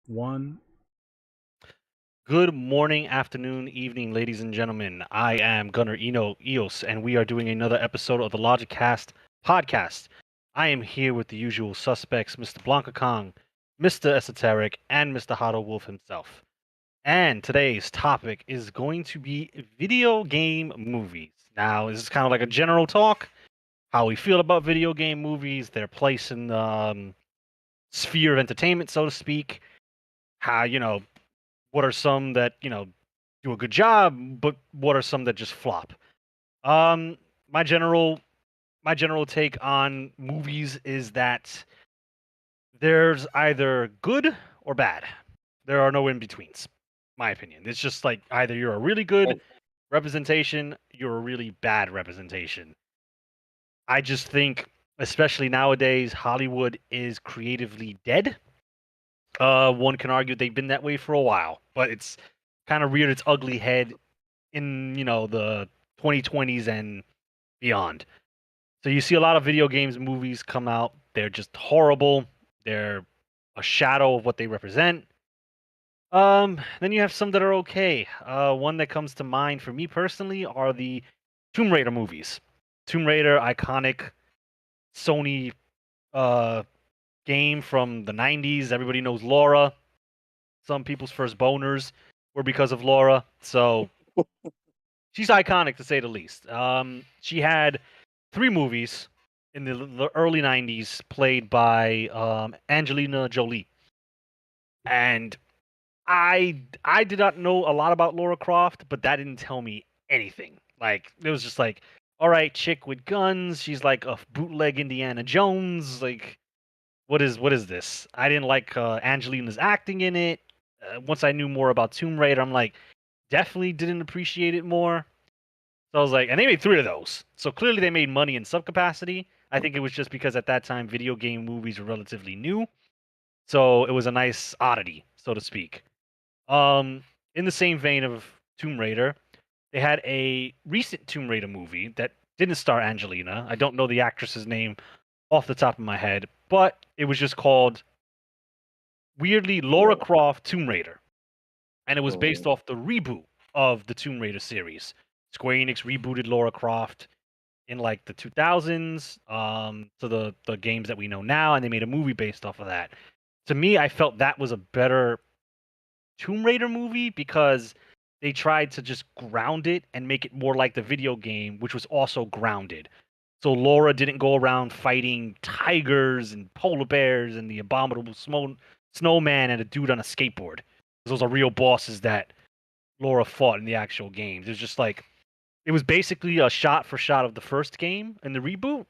One. Good morning, afternoon, evening, ladies and gentlemen. I am Gunnar Eos, and we are doing another episode of the LogiCast podcast. I am here with the usual suspects, Mr. Blanka Kong, Mr. Esoteric, and Mr. Hado Wolf himself. And today's topic is going to be video game movies. Now, this is kind of like a general talk, how we feel about video game movies, their place in the sphere of entertainment, so to speak. How, what are some that do a good job, but what are some that just flop? Um, my general my general take on movies is that there's either good or bad. There are no in betweens. My opinion. It's just like either you're a really good Oh, representation, you're a really bad representation. I just think, especially nowadays, Hollywood is creatively dead. One can argue they've been that way for a while, but it's kind of reared its ugly head in the 2020s and beyond. So you see a lot of video games movies come out. They're just horrible. They're a shadow of what they represent. Then you have some that are okay. One that comes to mind for me personally are the Tomb Raider movies. Tomb Raider, iconic Sony uh, game from the 90s. Everybody knows Laura. Some people's first boners were because of Laura. So she's iconic to say the least. She had three movies in the early '90s, played by Angelina Jolie, and I did not know a lot about Laura Croft, but that didn't tell me anything. Like it was just like, all right, chick with guns. She's like a bootleg Indiana Jones. Like what is this? I didn't like Angelina's acting in it. Once I knew more about Tomb Raider, I'm like, definitely didn't appreciate it more. So I was like, and they made three of those. So clearly they made money in some capacity. I think it was just because at that time video game movies were relatively new. So it was a nice oddity, so to speak. Um, in the same vein of Tomb Raider, they had a recent Tomb Raider movie that didn't star Angelina. I don't know the actress's name off the top of my head, but it was just called weirdly Laura yeah. Croft Tomb Raider. And it was based Mm, off the reboot of the Tomb Raider series. Square Enix rebooted Laura Croft in like the 2000s to the games that we know now, and they made a movie based off of that. To me, I felt that was a better Tomb Raider movie because they tried to just ground it and make it more like the video game, which was also grounded. So Laura didn't go around fighting tigers and polar bears and the abominable snowman and a dude on a skateboard. Those are real bosses that Laura fought in the actual games. It's just like it was basically a shot for shot of the first game in the reboot,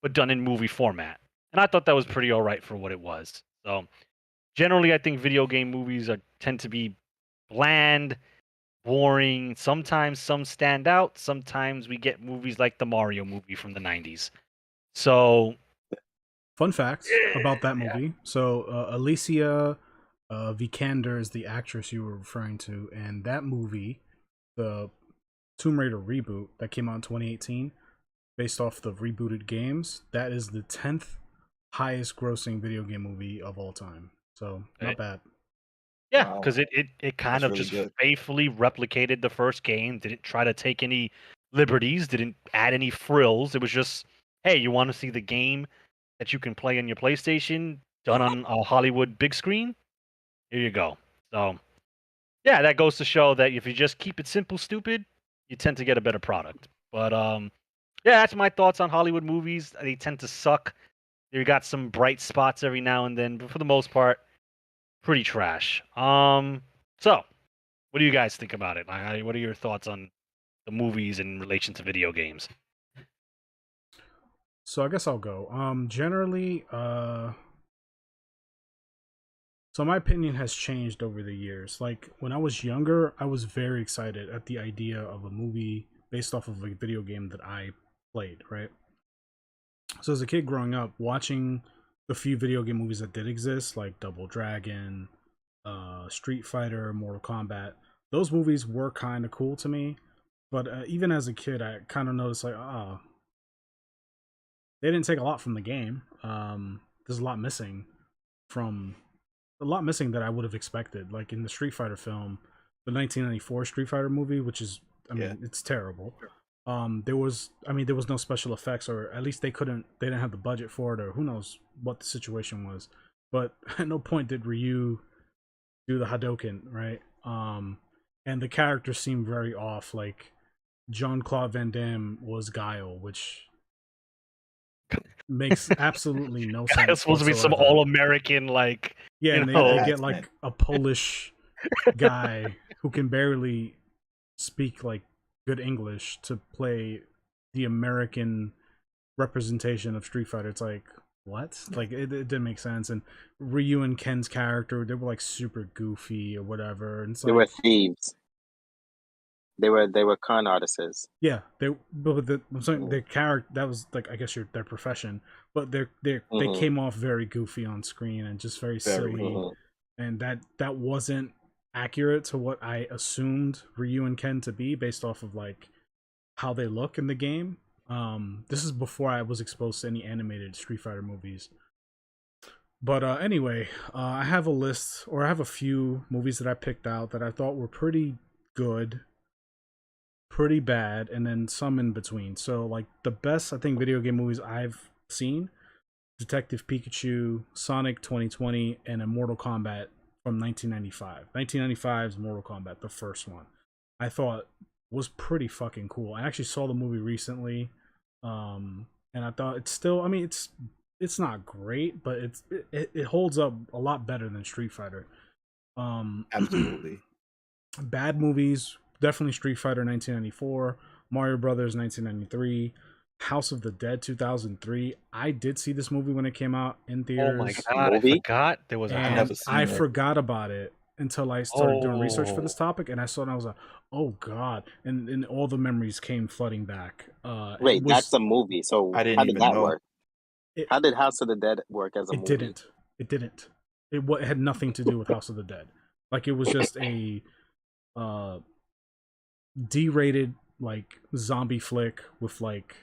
but done in movie format. And I thought that was pretty all right for what it was. So generally, I think video game movies tend to be bland, boring. Sometimes some stand out. Sometimes we get movies like the Mario movie from the '90s. So Fun fact about that yeah, movie. So Alicia Vikander is the actress you were referring to, and that movie, the Tomb Raider reboot that came out in 2018, based off the rebooted games, that is the 10th highest grossing video game movie of all time. So eh, not bad. yeah, wow, because it kind that's of really just good. faithfully replicated the first game. Didn't try to take any liberties. Didn't add any frills. It was just, hey, you want to see the game that you can play on your PlayStation done on a Hollywood big screen? Here you go. So yeah, that goes to show that if you just keep it simple, stupid, you tend to get a better product. But yeah, that's my thoughts on Hollywood movies. They tend to suck. You got some bright spots every now and then, but for the most part, pretty trash. So what do you guys think about it? What are your thoughts on the movies in relation to video games? So I guess I'll go. Generally, so my opinion has changed over the years. Like when I was younger, I was very excited at the idea of a movie based off of a video game that I played, right? So as a kid growing up, watching the few video game movies that did exist, like Double Dragon, Street Fighter, Mortal Kombat, those movies were kind of cool to me. But even as a kid, I kind of noticed like, ah, they didn't take a lot from the game. There's a lot missing from a lot missing that I would have expected. Like in the Street Fighter film, the 1994 Street Fighter movie, which is, I Yeah. mean, it's terrible. There was no special effects, or at least they didn't have the budget for it, or who knows what the situation was. But at no point did Ryu do the Hadoken, right? And the characters seemed very off. Like Jean Claude Van Damme was Guile, which makes absolutely no It's sense supposed to be some whatsoever. all-American, like, Yeah, you and know. they get like a Polish guy who can barely speak like good English to play the American representation of Street Fighter. It's like, what? Like it didn't make sense. And Ryu and Ken's character, they were like super goofy or whatever. And it's They like, were thieves. They were con artists. yeah, I'm saying their character, that was like, I guess their profession, but they Mhm. came off very goofy on screen and just very silly. Mhm. And that wasn't accurate to what I assumed Ryu and Ken to be based off of like how they look in the game. This is before I was exposed to any animated Street Fighter movies. But anyway, I have a list, or I have a few movies that I picked out that I thought were pretty good, pretty bad, and then some in between. So like the best, I think, video game movies I've seen: Detective Pikachu, Sonic 2020, and a Mortal Kombat from 1995. 1995's Mortal Kombat, the first one, I thought was pretty fucking cool. I actually saw the movie recently, and I thought it's still. I mean, it's not great, but it holds up a lot better than Street Fighter. Absolutely. Bad movies, definitely Street Fighter 1994, Mario Brothers 1993, House of the Dead 2003. I did see this movie when it came out in Oh my theaters, god, I Movie? forgot there was a and never seen I it. forgot about it until I started doing research for this Oh. topic, and I saw it and I was like, "Oh God!" And all the memories came flooding back. Wait, It that's was a movie. So I didn't how did even that know. work? it, How did House of the Dead work as a it movie? didn't. It didn't. It had nothing to do with House of the Dead. Like it was just a uh D-rated like zombie flick with like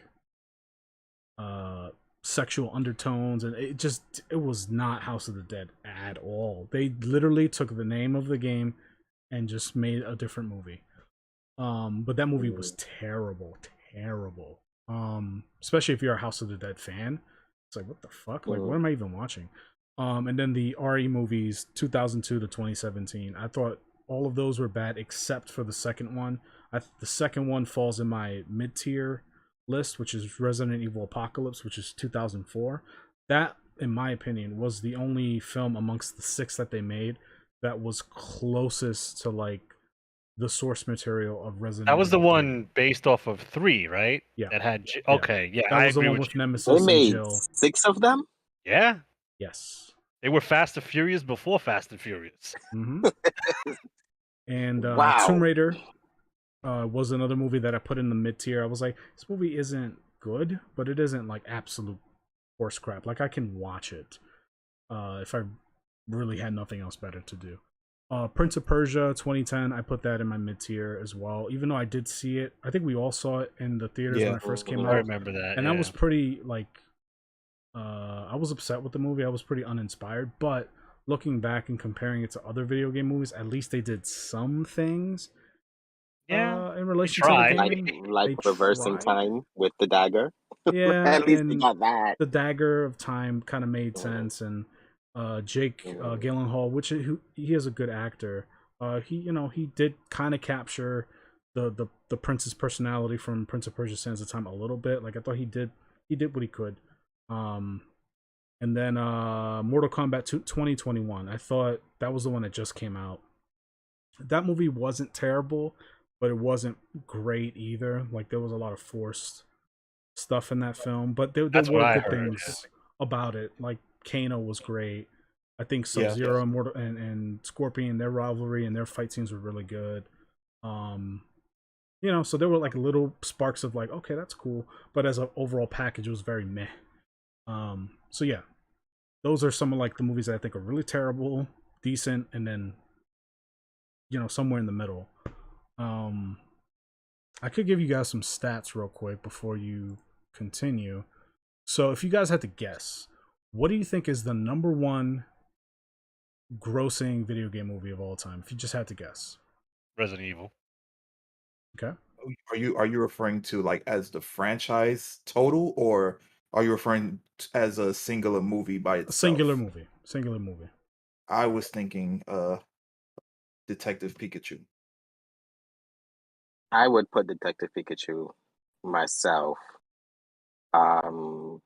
uh sexual undertones, and it was not House of the Dead at all. They literally took the name of the game and just made a different movie. But that movie was terrible, terrible. Especially if you're a House of the Dead fan. It's like, what the fuck? Like, what am I even watching? And then the RE movies 2002 to 2017. I thought all of those were bad except for the second one. The second one falls in my mid-tier list, which is Resident Evil Apocalypse, which is 2004. That, in my opinion, was the only film amongst the 6 that they made that was closest to like the source material of Resident That was the Evil 3. one based off of 3, right? Yeah. That had Yeah. okay, yeah, That I was the agree one with with you. They Nemesis and made Jill. 6 of them? Yeah, Yes. they were Fast and Furious before Fast and Furious. Mm-hmm. And Tomb Wow. Raider was another movie that I put in the mid tier. I was like, this movie isn't good, but it isn't like absolute horse crap. Like I can watch it if I really had nothing else better to do. Prince of Persia 2010, I put that in my mid tier as well. Even though I did see it, I think we all saw it in the theaters when Yeah. it first came Mhm. I out, remember that. and yeah. I was pretty like, I was upset with the movie. I was pretty uninspired, but looking back and comparing it to other video game movies, at least they did some things. Yeah, In relation to the tried. game, Like they reversing tried. time with the dagger. Yeah, At least they and got that. the dagger of time kind of made Mhm. sense, and Jake Mhm. Gyllenhaal, he is a good actor. He did kind of capture the prince's personality from Prince of Persia: Sands of Time a little bit. Like I thought he did what he could. Um, and then Mortal Kombat 2021. I thought that was the one that just came out. That movie wasn't terrible, but it wasn't great either. Like there was a lot of forced stuff in that film, but there That's what were I good heard. things about it. Like Kano was great. I think Sub Yeah. Zero and Scorpion, their rivalry and their fight scenes were really good. So there were like little sparks of like, okay, that's cool, but as an overall package, it was very meh. So yeah, those are some of like the movies that I think are really terrible, decent, and then somewhere in the middle. I could give you guys some stats real quick before you continue. So if you guys had to guess, what do you think is the number one grossing video game movie of all time? If you just had to guess. Resident Evil. Okay. Are you referring to like as the franchise total, or are you referring as a singular movie by A singular itself? movie. Singular movie. I was thinking Detective Pikachu. I would put Detective Pikachu myself. Um,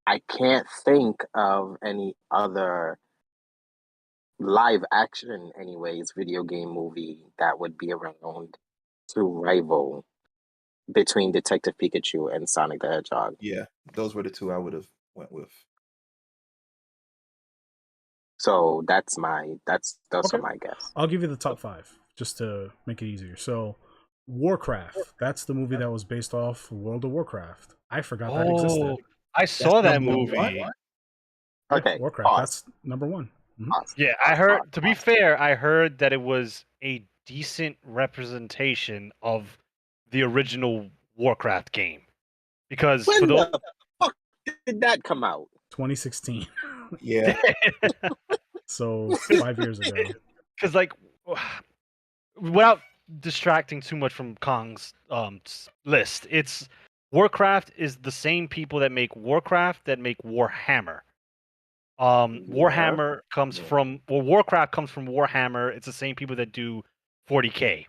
I can't think of any other live action, anyways, video game movie that would be around to rival between Detective Pikachu and Sonic the Hedgehog. Yeah, those were the two I would have went with. So those are Okay. my guess. I'll give you the top 5 just to make it easier. So, Warcraft. That's the movie that was based off World of Warcraft. I forgot that existed. Oh, I saw that number one? movie. Yeah, Okay, Warcraft. pause. That's number 1. Mhm. Pause. Yeah, I heard. To be fair, I heard that it was a decent representation of the original Warcraft game because for When those, the fuck did that come out? 2016. Yeah, So 5 years ago. because like, without distracting too much from Kong's list, it's Warcraft is the same people that make Warcraft that make Warhammer. Warhammer comes Yeah. from Warcraft comes from Warhammer. It's the same people that do 40K.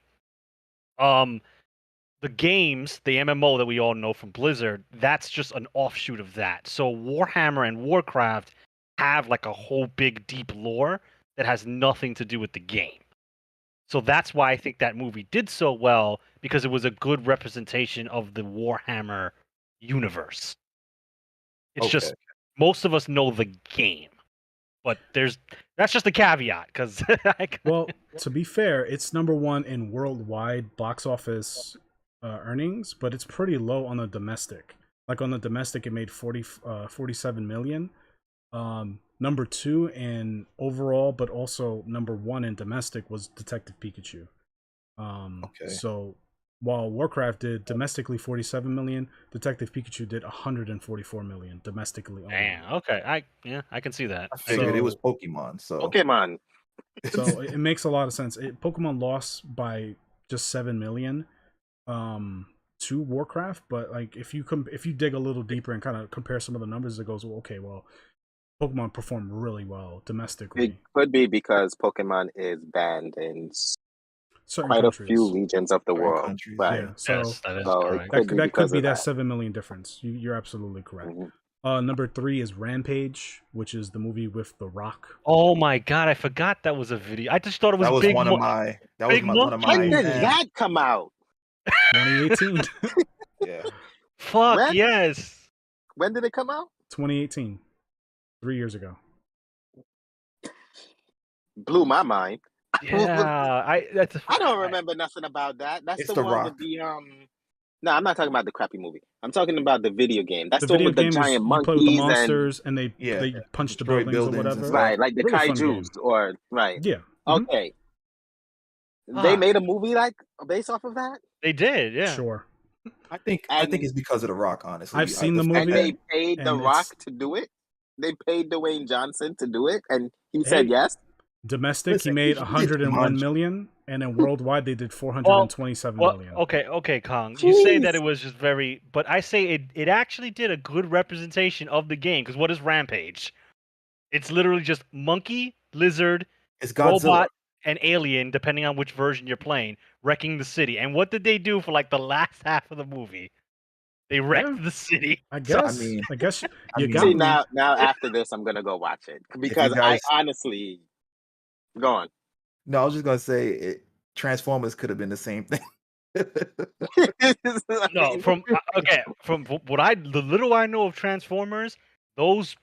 The games, the MMO that we all know from Blizzard, that's just an offshoot of that. So Warhammer and Warcraft have like a whole big deep lore that has nothing to do with the game. So that's why I think that movie did so well, because it was a good representation of the Warhammer universe. It's just Okay. most of us know the game. But that's just a caveat because Well, to be fair, it's number 1 in worldwide box office earnings, but it's pretty low on the domestic. Like on the domestic, it made 47 million. Number 2 in overall, but also number 1 in domestic was Detective Pikachu. Okay. So while Warcraft did domestically 47 million, Detective Pikachu did 144 million domestically only. Damn. Okay. I can see that. I figured it was So- Pokemon. So Pokemon. So it makes a lot of sense. Pokemon lost by just 7 million to Warcraft, but like if you dig a little deeper and kind of compare some of the numbers, it goes, well, okay, well, Pokemon performed really well domestically. It could be because Pokemon is banned in Certain quite countries. a few regions of the Certain world. countries, Right. Yeah, so Yes, that is So correct. it could be that because could be of that that. 7 million difference. You're absolutely correct. Mhm. Number 3 is Rampage, which is the movie with The Rock. Oh my god, I forgot that was a video. I just thought it was that was big. one of my. That was Big one of Monkey. my. When did man, that come out? 2018. Yeah. Fuck When? yes. When did it come out? 2018. 3 years ago. Blew my mind. Yeah, I don't remember nothing about that. That's It's the The one Rock. with the No, I'm not talking about the crappy movie. I'm talking about the video game. That's The the one video with the game is giant you monkeys play with the and monsters and they Yeah. punch the Destroy buildings or buildings and whatever. stuff. right, like the Really fun kaijus game. or right. Yeah. Mhm. Okay. They Ah. made a movie like based off of that? They did, yeah. Sure. I think it's because of The Rock. Honestly, I've seen the fact movie. And they paid The and Rock it's- to do it? They paid Dwayne Johnson to do it and he Hey. said yes? Domestic, Listen, he made he did 101 Jumanji. million, and then worldwide they did 427 Well, million. okay, Kong. You say that Jeez. it was just very, but I say it actually did a good representation of the game. Because what is Rampage? It's literally just monkey, lizard, It's Godzilla. robot, and alien, depending on which version you're playing, wrecking the city. And what did they do for like the last half of the movie? They wrecked Yeah. the city. I So- guess. mean- I guess I you mean- got See me. now after this I'm gonna go watch it. Because guys- I honestly go on. No, I was just gonna say Transformers could have been the same thing. No, from the little I know of Transformers, those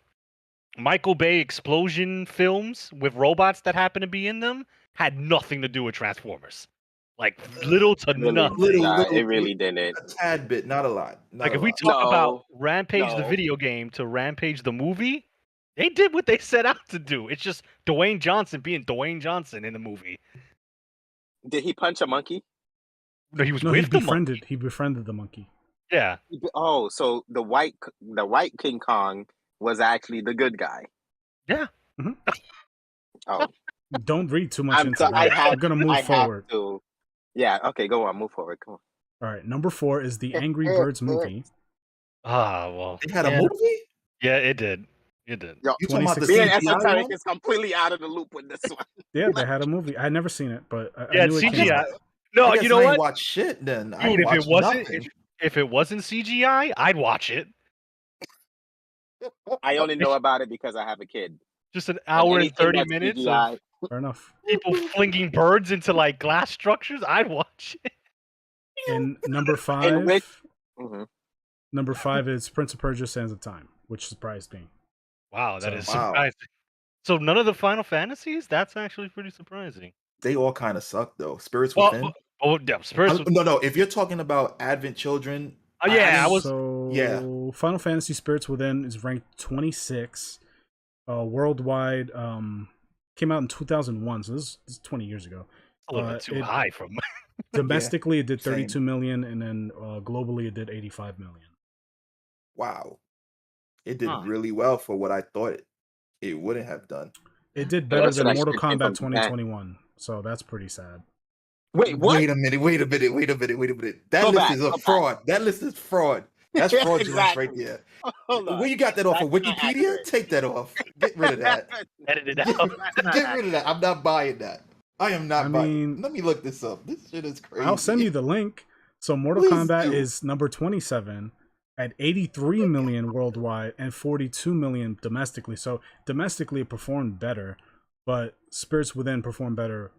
Michael Bay explosion films with robots that happen to be in them had nothing to do with Transformers. Like little to Really, nothing. it really didn't. A tad bit, not a lot. Not Like a if we lot. talk about No, Rampage the no. video game to Rampage the movie, they did what they set out to do. It's just Dwayne Johnson being Dwayne Johnson in the movie. Did he punch a monkey? No, he was No, he with the monkey. befriended the monkey. Yeah. Oh, so the white King Kong was actually the good guy. Yeah. Oh, Don't read too much into so I that. have. We're gonna move I have forward. to. Yeah. Okay. Go on. Move forward. Come All right, number 4 is the Angry on. Birds movie. Ah, well. They had a Yeah, movie? yeah, it did. It did. Yo, You talking about the me and 2016. CGI Esoteric one? is completely out of the loop with this one. Yeah, they had a movie. I had never seen it, but I Yeah, knew it's it came guess- CGI. out. No, I guess you know I ain't what, watch shit then. I dude? ain't If it watch wasn't, nothing. if it wasn't CGI, I'd watch it. I only know about it because I have a kid. Just an And hour and anything 30 that's minutes CGI, of Fair enough. people flinging birds into like glass structures. I'd watch it. And number in which 5, mhm. number 5 is Prince of Persia: Sands of Time, which surprised me. Wow, that So- is Wow. surprising. So none of the Final Fantasies? That's actually pretty surprising. They all kind of suck though. Spirits Well, Within. oh, yeah, Spirits. No. If you're talking about Advent Children, Oh, yeah, I didn't- was. So yeah. Final Fantasy Spirits Within is ranked 26 worldwide. Came out in 2001, so this is 20 years ago. A little bit too high from. Domestically, it did same. 32 million, and then globally, it did 85 million. Wow. It did Huh. really well for what I thought it wouldn't have done. It did Yeah, better that's than what I Mortal should think Kombat of Japan. 2021, so that's pretty sad. Wait, what? Wait a minute. That Go list back, is go a back. fraud. That list is fraud. That's fraudulence Exactly. right there. Hold on. Where you got that off of That's not Wikipedia? accurate. Take that off. Get rid of that. Edit it Get, out. get rid of that. I'm not buying that. I am not I buying. mean- Let me look this up. This shit is crazy. I'll send you the link. So Mortal Please Kombat do. is number 27 at 83 million worldwide and 42 million domestically. So domestically, it performed better, but Spirits Within performed better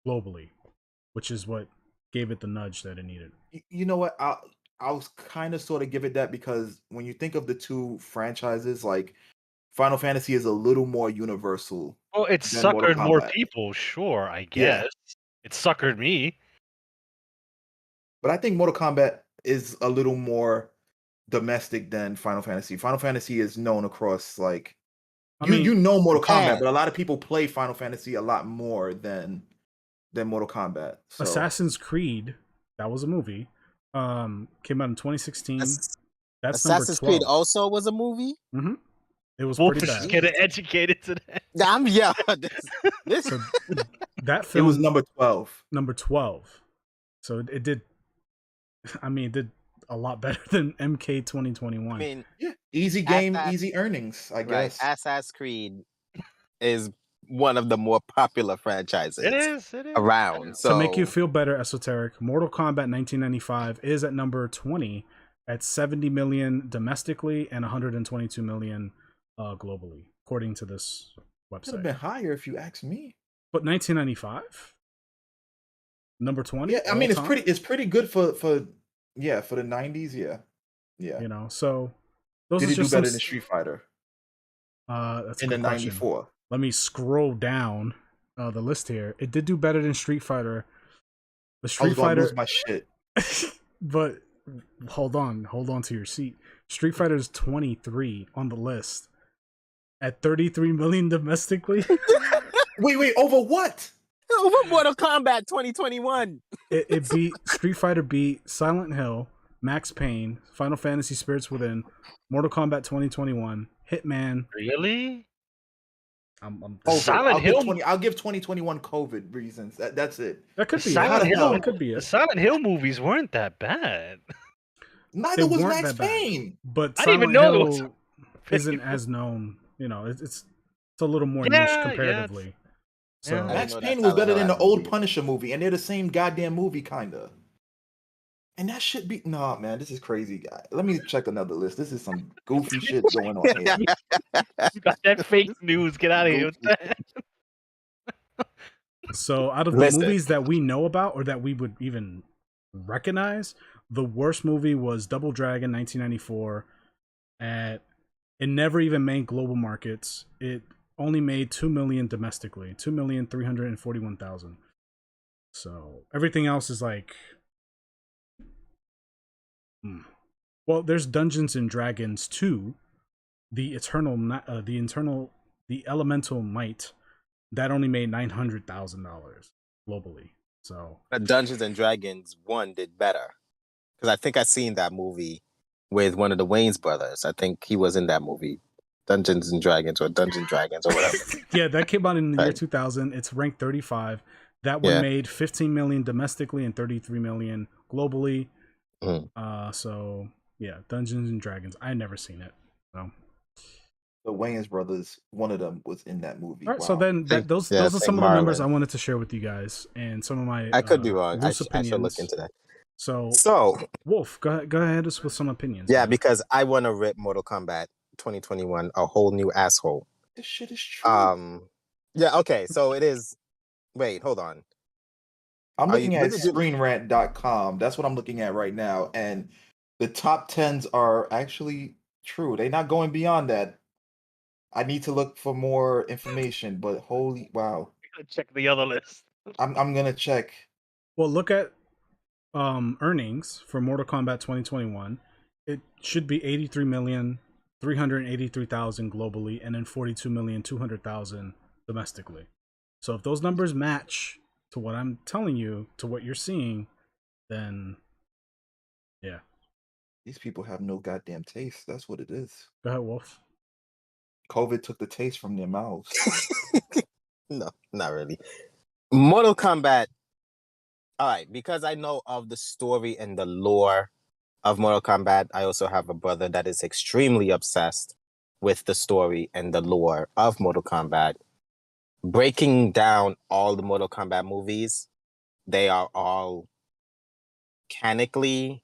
globally, which is what gave it the nudge that it needed. You know what? I'll kind of sort of give it that because when you think of the two franchises, like Final Fantasy is a little more universal. Well, it Than Mortal suckered more Kombat. people, sure, I Yeah. guess. It suckered me. But I think Mortal Kombat is a little more domestic than Final Fantasy. Final Fantasy is known across like I you mean, know Mortal Yeah. Kombat, but a lot of people play Final Fantasy a lot more than Mortal Kombat. So Assassin's Creed, that was a movie, came out in 2016. Ass- That's Assassin's number 12. Creed also was a movie. It was Wolf pretty is just bad. getting educated today. I'm yeah. This So that it film was number 12. number 12. So it did. I mean, it did a lot better than MK 2021. I mean, Yeah. Easy game, Assassin- easy earnings, I right? guess. Assassin's Creed is one of the more popular franchises It is. It is. around. So To make you feel better, Esoteric, Mortal Kombat 1995 is at number 20 at 70 million domestically and 122 million globally, according to this Could have website. been higher if you ask me. But 1995, number 20. Yeah, I mean all time, it's pretty good for the 90s, yeah. Yeah. You know, so those Did are it do just better some. than Street Fighter That's a in the good question. 94? Let me scroll down the list here. It did do better than Street Fighter. The I was Street about to Fighter, lose my shit. but hold on to your seat. Street Fighter is 23 on the list at 33 million domestically. Wait, over what? over Mortal Kombat 2021. It beat Street Fighter, beat Silent Hill, Max Payne, Final Fantasy Spirits Within, Mortal Kombat 2021, Hitman. Really? COVID. Silent Hill- I'll give 2021 COVID reasons. That's it. That could be Silent it. Hill- That could be The it. Silent Hill movies weren't that bad. Neither They was weren't Max that bad. Payne. But I didn't even Silent know it was Hill isn't as known. You know, it's a little more Yeah, niche yeah, comparatively. So yeah. I Max didn't know Payne that was better Silent than the Hill had a old movie. Punisher movie, and they're the same goddamn movie, kinda. And that should be nah, man. This is crazy, guy. Let me check another list. This is some goofy shit going on here. You got that fake news. Get out of here with that. So out of the Listen. movies that we know about or that we would even recognize, the worst movie was Double Dragon 1994. It never even made global markets. It only made 2 million domestically, 2,341,000. So everything else is like well, there's Dungeons and Dragons 2, the Elemental Might, that only made $900,000 globally. So But Dungeons and Dragons 1 did better. Because I think I seen that movie with one of the Wayne's brothers. I think he was in that movie. Dungeons and Dragons or Dungeon Dragons or whatever. Yeah, that came out in the year Right. 2000. It's ranked 35. That one Yeah. made 15 million domestically and 33 million globally. Mhm. So yeah, Dungeons and Dragons. I never seen it. So The Wayans brothers, one of them was in that movie. all right, so Wow. then those Yeah, are Saint some of the numbers I Marlin. wanted to share with you guys and some of my I could be wrong. loose I should look opinions. into that. So So, Wolf, go ahead with some opinions. yeah, man. because I want to rip Mortal Kombat 2021 a whole new asshole. This shit is true. Yeah, okay, so it is. Wait, hold on. I'm looking at did you- screenrant.com. That's what I'm looking at right now. And the top 10s are actually true. They're not going beyond that. I need to look for more information, but holy wow. Check the other list. I'm gonna check. Well, look at earnings for Mortal Kombat 2021. It should be 83,383,000 globally, and then 42,200,000 domestically. So if those numbers match to what I'm telling you, to what you're seeing, then yeah. These people have no goddamn taste. That's what it is. Go ahead, Wolf. COVID took the taste from their mouths. No, not really. Mortal Kombat. All right, because I know of the story and the lore of Mortal Kombat, I also have a brother that is extremely obsessed with the story and the lore of Mortal Kombat. Breaking down all the Mortal Kombat movies, they are all canonically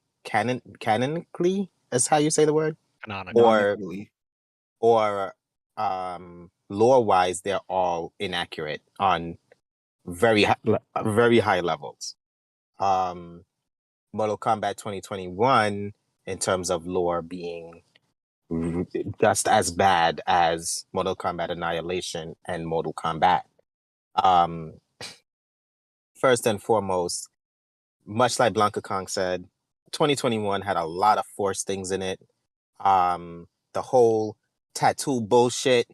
is how you say the word? Canonical. Canonically. Or lore wise, they're all inaccurate on very high levels. Mortal Kombat 2021, in terms of lore, being just as bad as Mortal Kombat Annihilation and Mortal Kombat. First and foremost, much like Blanka Kong said, 2021 had a lot of forced things in it. The whole tattoo bullshit,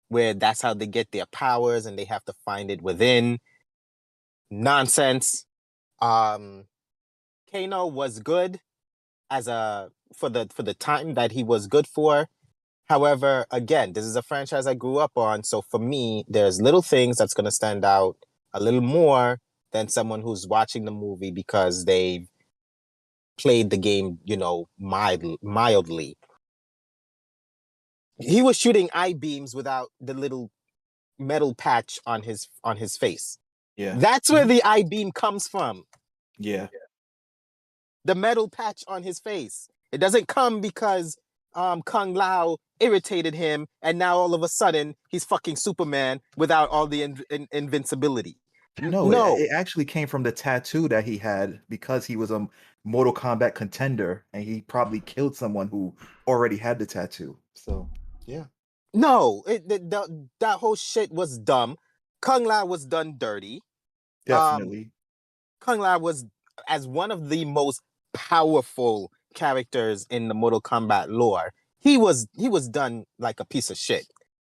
where that's how they get their powers and they have to find it within. Nonsense. Kano was good for the time that he was good for. However, again, this is a franchise I grew up on, so for me, there's little things that's going to stand out a little more than someone who's watching the movie because they've played the game, mildly. He was shooting eye beams without the little metal patch on his face. Yeah. That's where the eye beam comes from. Yeah. The metal patch on his face. It doesn't come because Kung Lao irritated him and now all of a sudden he's fucking Superman without all the invincibility. No, it actually came from the tattoo that he had because he was a Mortal Kombat contender and he probably killed someone who already had the tattoo. So, yeah. No, that whole shit was dumb. Kung Lao was done dirty. Definitely. Kung Lao was as one of the most powerful characters in the Mortal Kombat lore. He was done like a piece of shit.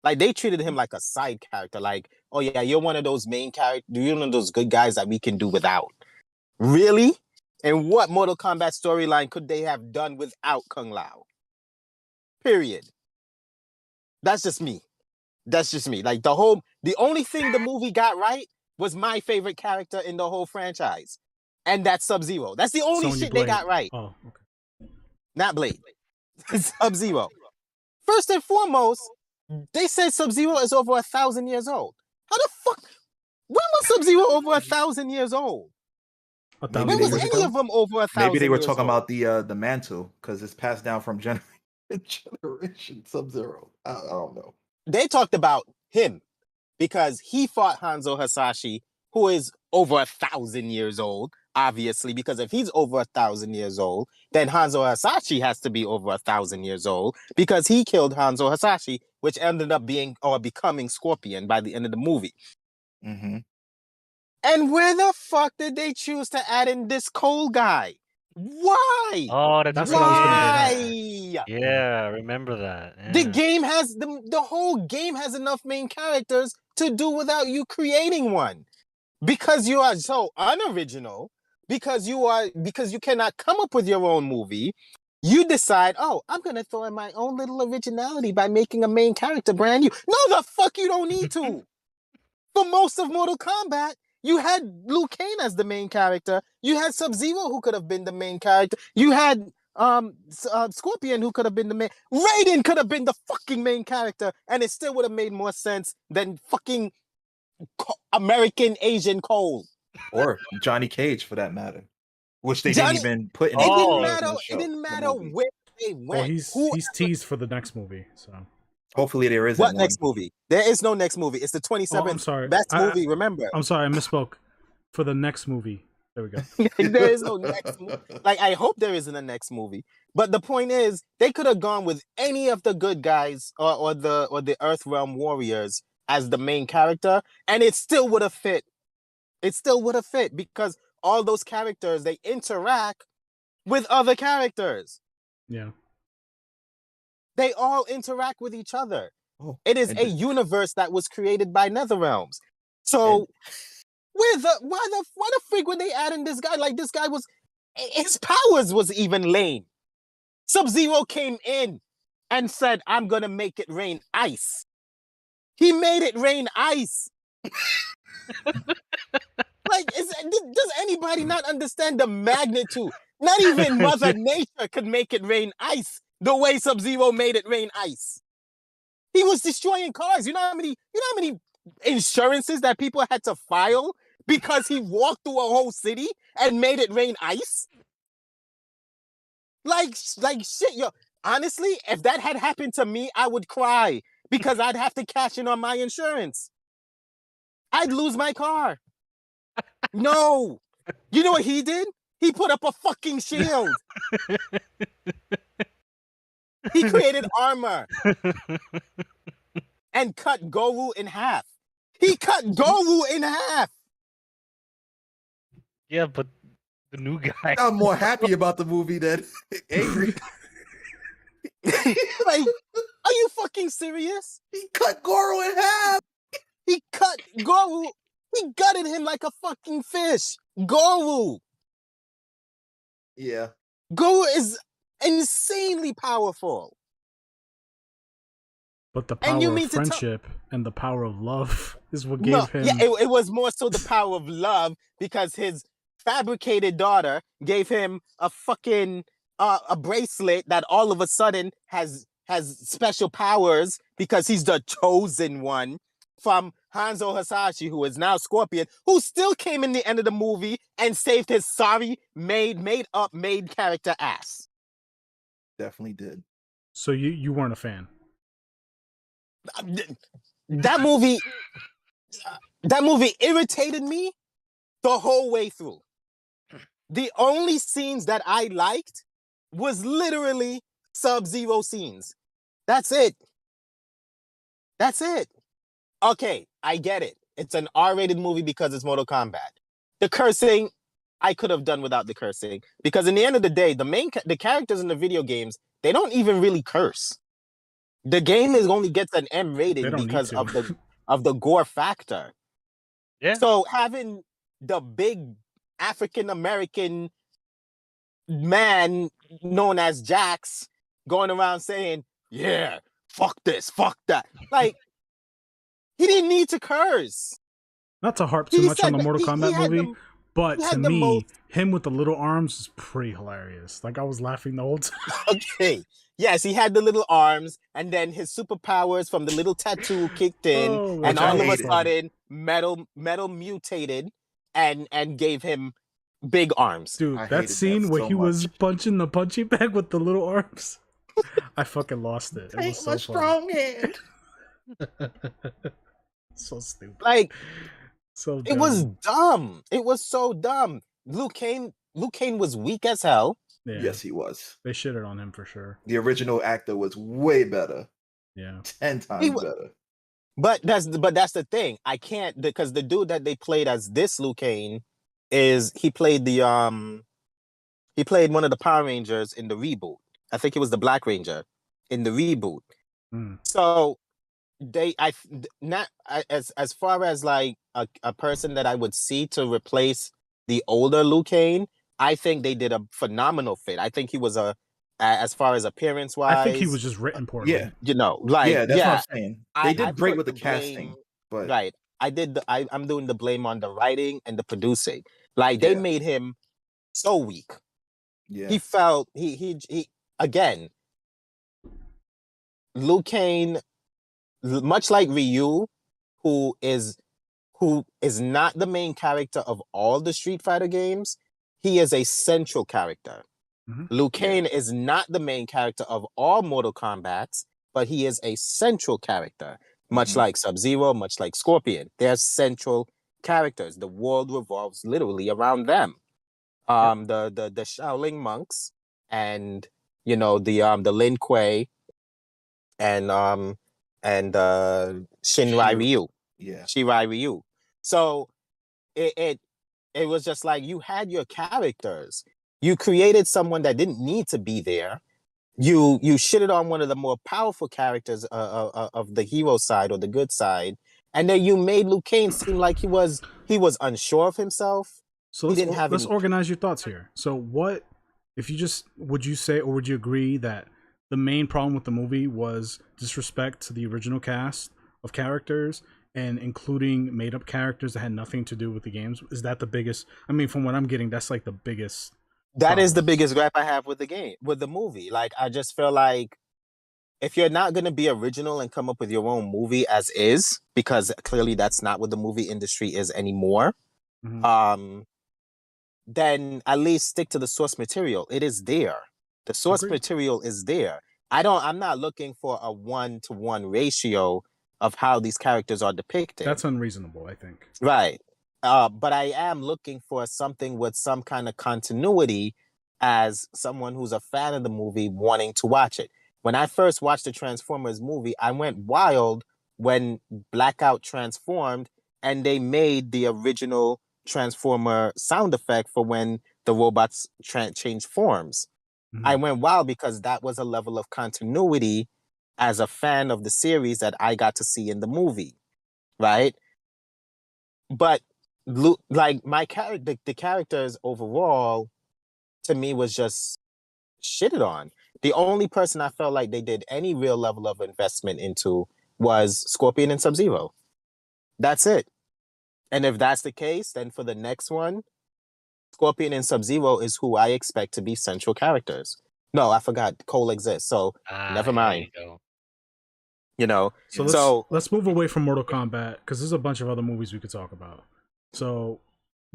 Like they treated him like a side character. Like, oh yeah, you're one of those main characters. You're one of those good guys that we can do without. Really? And what Mortal Kombat storyline could they have done without Kung Lao? Period. That's just me. Like the only thing the movie got right was my favorite character in the whole franchise. And that's Sub-Zero. That's the only Sonya shit Blade. they got right. Oh, okay. Not Blade. Sub-Zero. First and foremost, they said Sub-Zero is over 1,000 years old. How the fuck? When was Sub-Zero over 1,000 years old? When was any of them over 1,000 Maybe they were years talking old? about the mantle because it's passed down from generation Sub-Zero. I don't know. They talked about him because he fought Hanzo Hasashi, who is over 1,000 years old, obviously, because if he's over 1,000 years old, then Hanzo Hasashi has to be over 1,000 years old because he killed Hanzo Hasashi, which ended up being or becoming Scorpion by the end of the movie. Mm-hmm. And where the fuck did they choose to add in this Cole guy? Why? Oh, That's right. what I was gonna Why? Yeah, I remember that. Yeah. The game has the whole game has enough main characters to do without you creating one. Because you are so unoriginal, because you cannot come up with your own movie, You decide, oh, I'm gonna throw in my own little originality by making a main character brand new. No, the fuck you don't need to. For most of Mortal Kombat, you had Liu Kang as the main character. You had Sub-Zero who could have been the main character. You had Scorpion who could have been the main. Raiden could have been the fucking main character, and it still would have made more sense than fucking American Asian Cole. Or Johnny Cage for that matter, which they Johnny- didn't even put in. It didn't Oh. matter. the It show, didn't the matter movie. where they went. Well, he's teased for the next movie. So Hopefully there isn't What one. next movie? There is no next movie. It's the 27th I'm sorry. best movie. Remember, I'm sorry, I misspoke. For the next movie. There we go. there is no next movie. Like, I hope there isn't a next movie. But the point is, they could have gone with any of the good guys or the Earthrealm warriors as the main character, and it still would have fit. It still would have fit because all those characters, they interact with other characters. Yeah. They all interact with each other. Oh, It is and a the- universe that was created by Netherrealms. So why the frig were they adding this guy? Like, this guy was, his powers was even lame. Sub-Zero came in and said, I'm gonna make it rain ice. He made it rain ice. Like, does anybody not understand the magnitude? Not even Mother Nature could make it rain ice the way Sub-Zero made it rain ice. He was destroying cars. You know how many insurances that people had to file because he walked through a whole city and made it rain ice? Like shit, yo. Honestly, if that had happened to me, I would cry because I'd have to cash in on my insurance. I'd lose my car. No. You know what he did? He put up a fucking shield. He created armor and cut Goru in half. He cut Goru in half. Yeah, but the new guy. I'm more happy about the movie than angry. Like, are you fucking serious? He cut Goro in half. He cut Goru. He gutted him like a fucking fish. Goru. Yeah. Goru is insanely powerful. But the And power you of mean to tell- friendship and the power of love is what No, gave him. yeah, it was more so the power of love because his fabricated daughter gave him a fucking a bracelet that all of a sudden has special powers because he's the chosen one from Hanzo Hasashi, who is now Scorpion, who still came in the end of the movie and saved his sorry made character ass. Definitely did. So you weren't a fan. That movie irritated me the whole way through. The only scenes that I liked was literally Sub-Zero scenes. That's it. That's it. Okay, I get it. It's an R-rated movie because it's Mortal Kombat. The cursing, I could have done without the cursing because in the end of the day, the characters in the video games, they don't even really curse. The game only gets an M They rating don't need because to. of the gore factor. Yeah. So having the big African American man known as Jax going around saying, "Yeah, fuck this, fuck that," like he didn't need to curse. Not to harp too He much on said the that Mortal he Kombat had movie, but he to had the me, most- him with the little arms is pretty hilarious. Like I was laughing the whole time. Okay. Yes, he had the little arms, and then his superpowers from the little tattoo kicked in, Oh, and which I all of a hated. sudden, metal mutated and gave him big arms. Dude, I that hated scene that where so he was much. punching the punching bag with the little arms, I fucking lost it. It was so funny. hand. So stupid. Like, So it was dumb. dumb. It was so dumb. Liu Kang was weak as hell. Yeah, Yes, he was. they shitted on him for sure. The original actor was way better. Yeah, 10 times wa- better. But that's the thing. I can't because the dude that they played as this Liu Kang he played one of the Power Rangers in the reboot. I think it was the Black Ranger in the reboot. Mm. So as far as like a person that I would see to replace the older Liu Kang, I think they did a phenomenal fit. I think he was a as far as appearance I think he wise, was just written poorly. Yeah, you know, like yeah, that's what I'm saying. They I did great put with the the casting, blame but right. I'm doing the blame on the writing and the producing. Like they yeah, made him so weak. yeah, He felt he again. Liu Kane, much like Ryu, who is who is not the main character of all the Street Fighter games, he is a central character. Mhm. Liu yeah, Kane is not the main character of all Mortal Kombats, but he is a central character, much hmm like Sub-Zero, much like Scorpion. They're central characters. The world revolves literally around them. Yep. The Shaolin monks and the Lin Kuei and Shinrai Shiro, Ryu. yeah, Shirai Ryu. So it was just like you had your characters. You created someone that didn't need to be there. You shitted on one of the more powerful characters of the hero side or the good side, and then you made Liu Kane seem like he was unsure of himself. So He didn't have let's any. organize your thoughts here. So what if you just would you say or would you agree that the main problem with the movie was disrespect to the original cast of characters and including made up characters that had nothing to do with the games? Is that the biggest? I mean, from what I'm getting, that's like the biggest That is the problem. biggest gripe I have with the movie. Like I just feel like if you're not going to be original and come up with your own movie as is, because clearly that's not what the movie industry is anymore, Mhm. um, then at least stick to the source material. It is there. The source Agreed. material is there. I'm not looking for a 1-to-1 ratio of how these characters are depicted. That's unreasonable, I think. Right. But I am looking for something with some kind of continuity as someone who's a fan of the movie wanting to watch it. When I first watched the Transformers movie, I went wild when Blackout transformed and they made the original Transformer sound effect for when the robots change forms. I Mhm. went wild because that was a level of continuity as a fan of the series that I got to see in the movie, right? But like my character, the characters overall to me was just shitted on. The only person I felt like they did any real level of investment into was Scorpion and Sub-Zero. That's it. And if that's the case, then for the next one, Scorpion and Sub-Zero is who I expect to be central characters. No, I forgot Cole exists, so never There mind. you go. You know, So yeah. so let's move away from Mortal Kombat because there's a bunch of other movies we could talk about. So,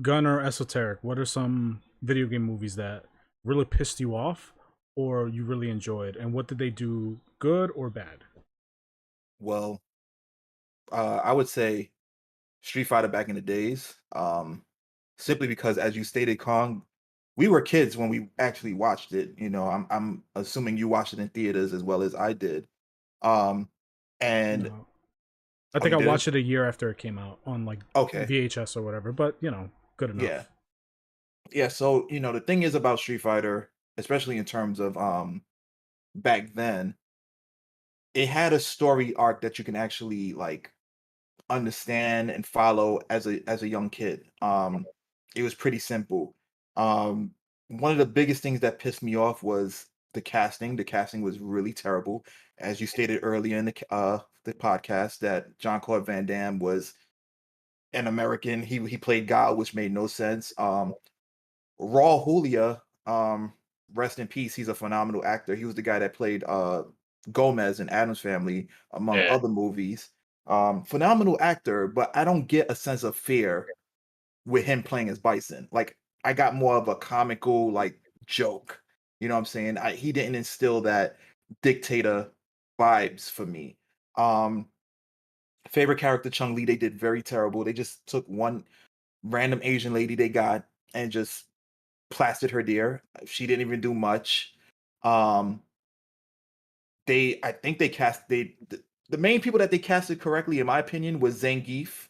Gunner, Esoteric, what are some video game movies that really pissed you off or you really enjoyed, and what did they do good or bad? Well, I would say Street Fighter back in the days, simply because, as you stated, Kong, we were kids when we actually watched it. You know, I'm assuming you watched it in theaters as well as I did. Um, and No, I oh, think you I did? watched it a year after it came out on like Okay, VHS or whatever, but good yeah, enough. yeah. So the thing is about Street Fighter, especially in terms of back then, it had a story arc that you can actually like understand and follow as a young kid. It was pretty simple. Um, One of the biggest things that pissed me off was the casting. The casting was really terrible, as you stated earlier in the podcast that John Claude Van Damme was an American. He played God, which made no sense. Raul Julia, rest in peace. He's a phenomenal actor. He was the guy that played Gomez in Adam's Family, among Yeah. other movies. Phenomenal actor, but I don't get a sense of fear with him playing as Bison. Like I got more of a comical like joke. You know what I'm saying? He didn't instill that dictator vibes for me. Um Favorite character Chung Li, they did very terrible. They just took one random Asian lady they got and just plastered her there. She didn't even do much. Um, I think they cast the main people that they casted correctly, in my opinion, was Zangief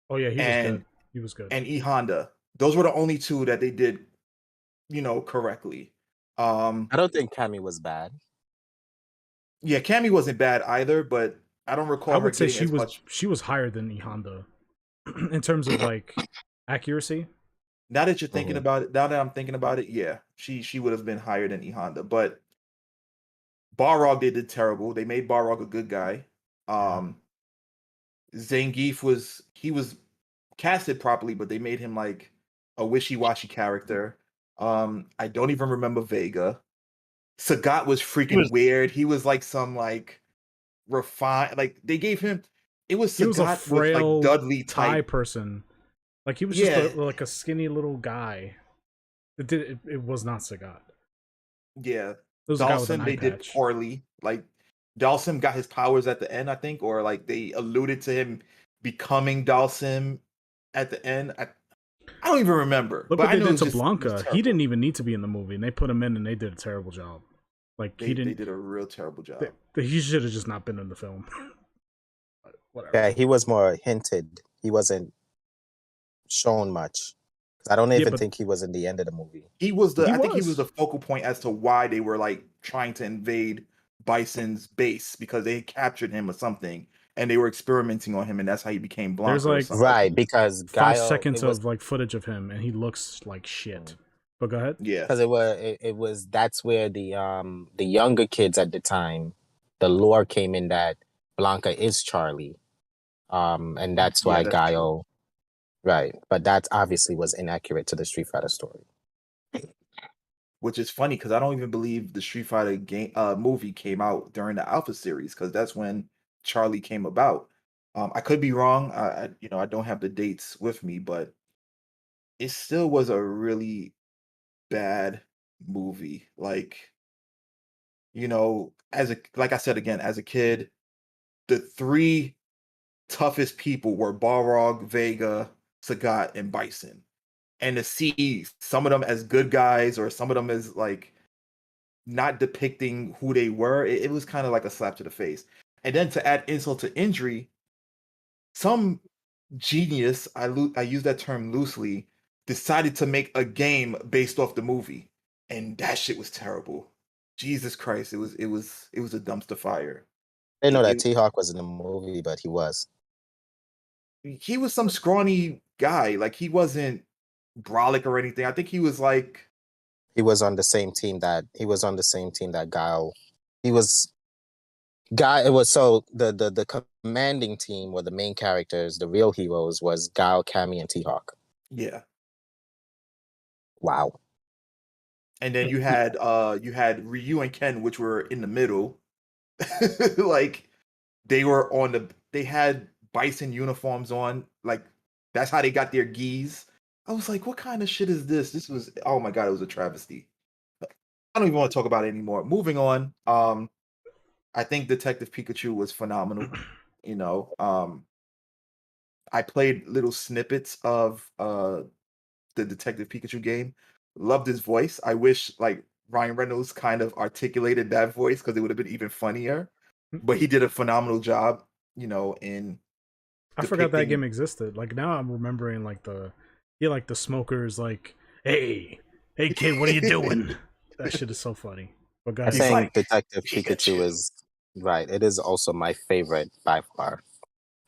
Oh yeah, he was and good. He was good. E Honda. Those were the only two that they did, correctly. Um, I don't think Cammy was bad. yeah, Cammy wasn't bad either, but I don't I recall her would say getting as much. she was higher than E Honda in terms of like accuracy. Now that you're thinking Mhm. about it, now that I'm thinking about it, yeah, she would have been higher than E Honda, but Balrog they did terrible. They made Balrog a good guy. Zangief was casted properly, but they made him like a wishy-washy character. I don't even remember Vega. Sagat was He was freaking weird. He was like some like refined like they gave him it was He was a Sagat with like frail Dudley Thai type. person. Like he was just Yeah, like a skinny little guy. It was not Sagat. yeah. It was a guy with an Dawson eye they did patch. poorly. Like Dawson got his powers at the end, I think, or like they alluded to him becoming Dawson at the end. I don't even remember, Look but what I they know did to it was Blanca. He terrible. didn't even need to be in the movie, and they put him in, and they did a terrible job. Like he They didn't. did a real terrible job. He should have just not been in the film. Whatever. Yeah, he was more hinted. He wasn't shown much. I don't Yeah, even but think he was in the end of the movie. he I think he was was. the focal point as to why they were like trying to invade Bison's base because they had captured him or something and they were experimenting on him and that's how he became There's Blanca or like something. Right, because 5 Guile, seconds it was of like footage of him, and he looks like shit. But go ahead. Yeah. because it was that's where the younger kids at the time, the lore came in that Blanca is Charlie. And that's Yeah, why that's true. Guile, right. But that obviously was inaccurate to the Street Fighter story. Which is funny because I don't even believe the Street Fighter game movie came out during the Alpha series because that's when Charlie came about. I could be wrong. I don't have the dates with me, but it still was a really bad movie. Like, as a like I said again, as a kid, the three toughest people were Balrog, Vega, Sagat, and Bison. And to see some of them as good guys or some of them as like not depicting who they were, it was kind of like a slap to the face. And then to add insult to injury, some genius, I use that term loosely, decided to make a game based off the movie. And that shit was terrible. Jesus Christ, it was a dumpster fire. I didn't know that It, T Hawk was in the movie, but he was. he was some scrawny guy. Like he wasn't brolic or anything. I think he was like He was on the same team that Guile. He was Guy. It was so the commanding team or the main characters, the real heroes, was Guile, Cammy, and T Hawk. yeah. Wow. And then you had Ryu and Ken, which were in the middle. Like they had bison uniforms on. Like that's how they got their gis. I was like, what kind of shit is this? This was oh my god, it was a travesty. I don't even want to talk about it anymore. Moving on. I think Detective Pikachu was phenomenal. You know, I played little snippets of the Detective Pikachu game. Loved his voice. I wish like Ryan Reynolds kind of articulated that voice because it would have been even funnier. But he did a phenomenal job, in I forgot that depicting. game existed. Like now I'm remembering like the smokers like, hey kid, what are you doing? That shit is so funny. But go I ahead. He's think like Detective Pikachu Pikachu. is right. It is also my favorite by far.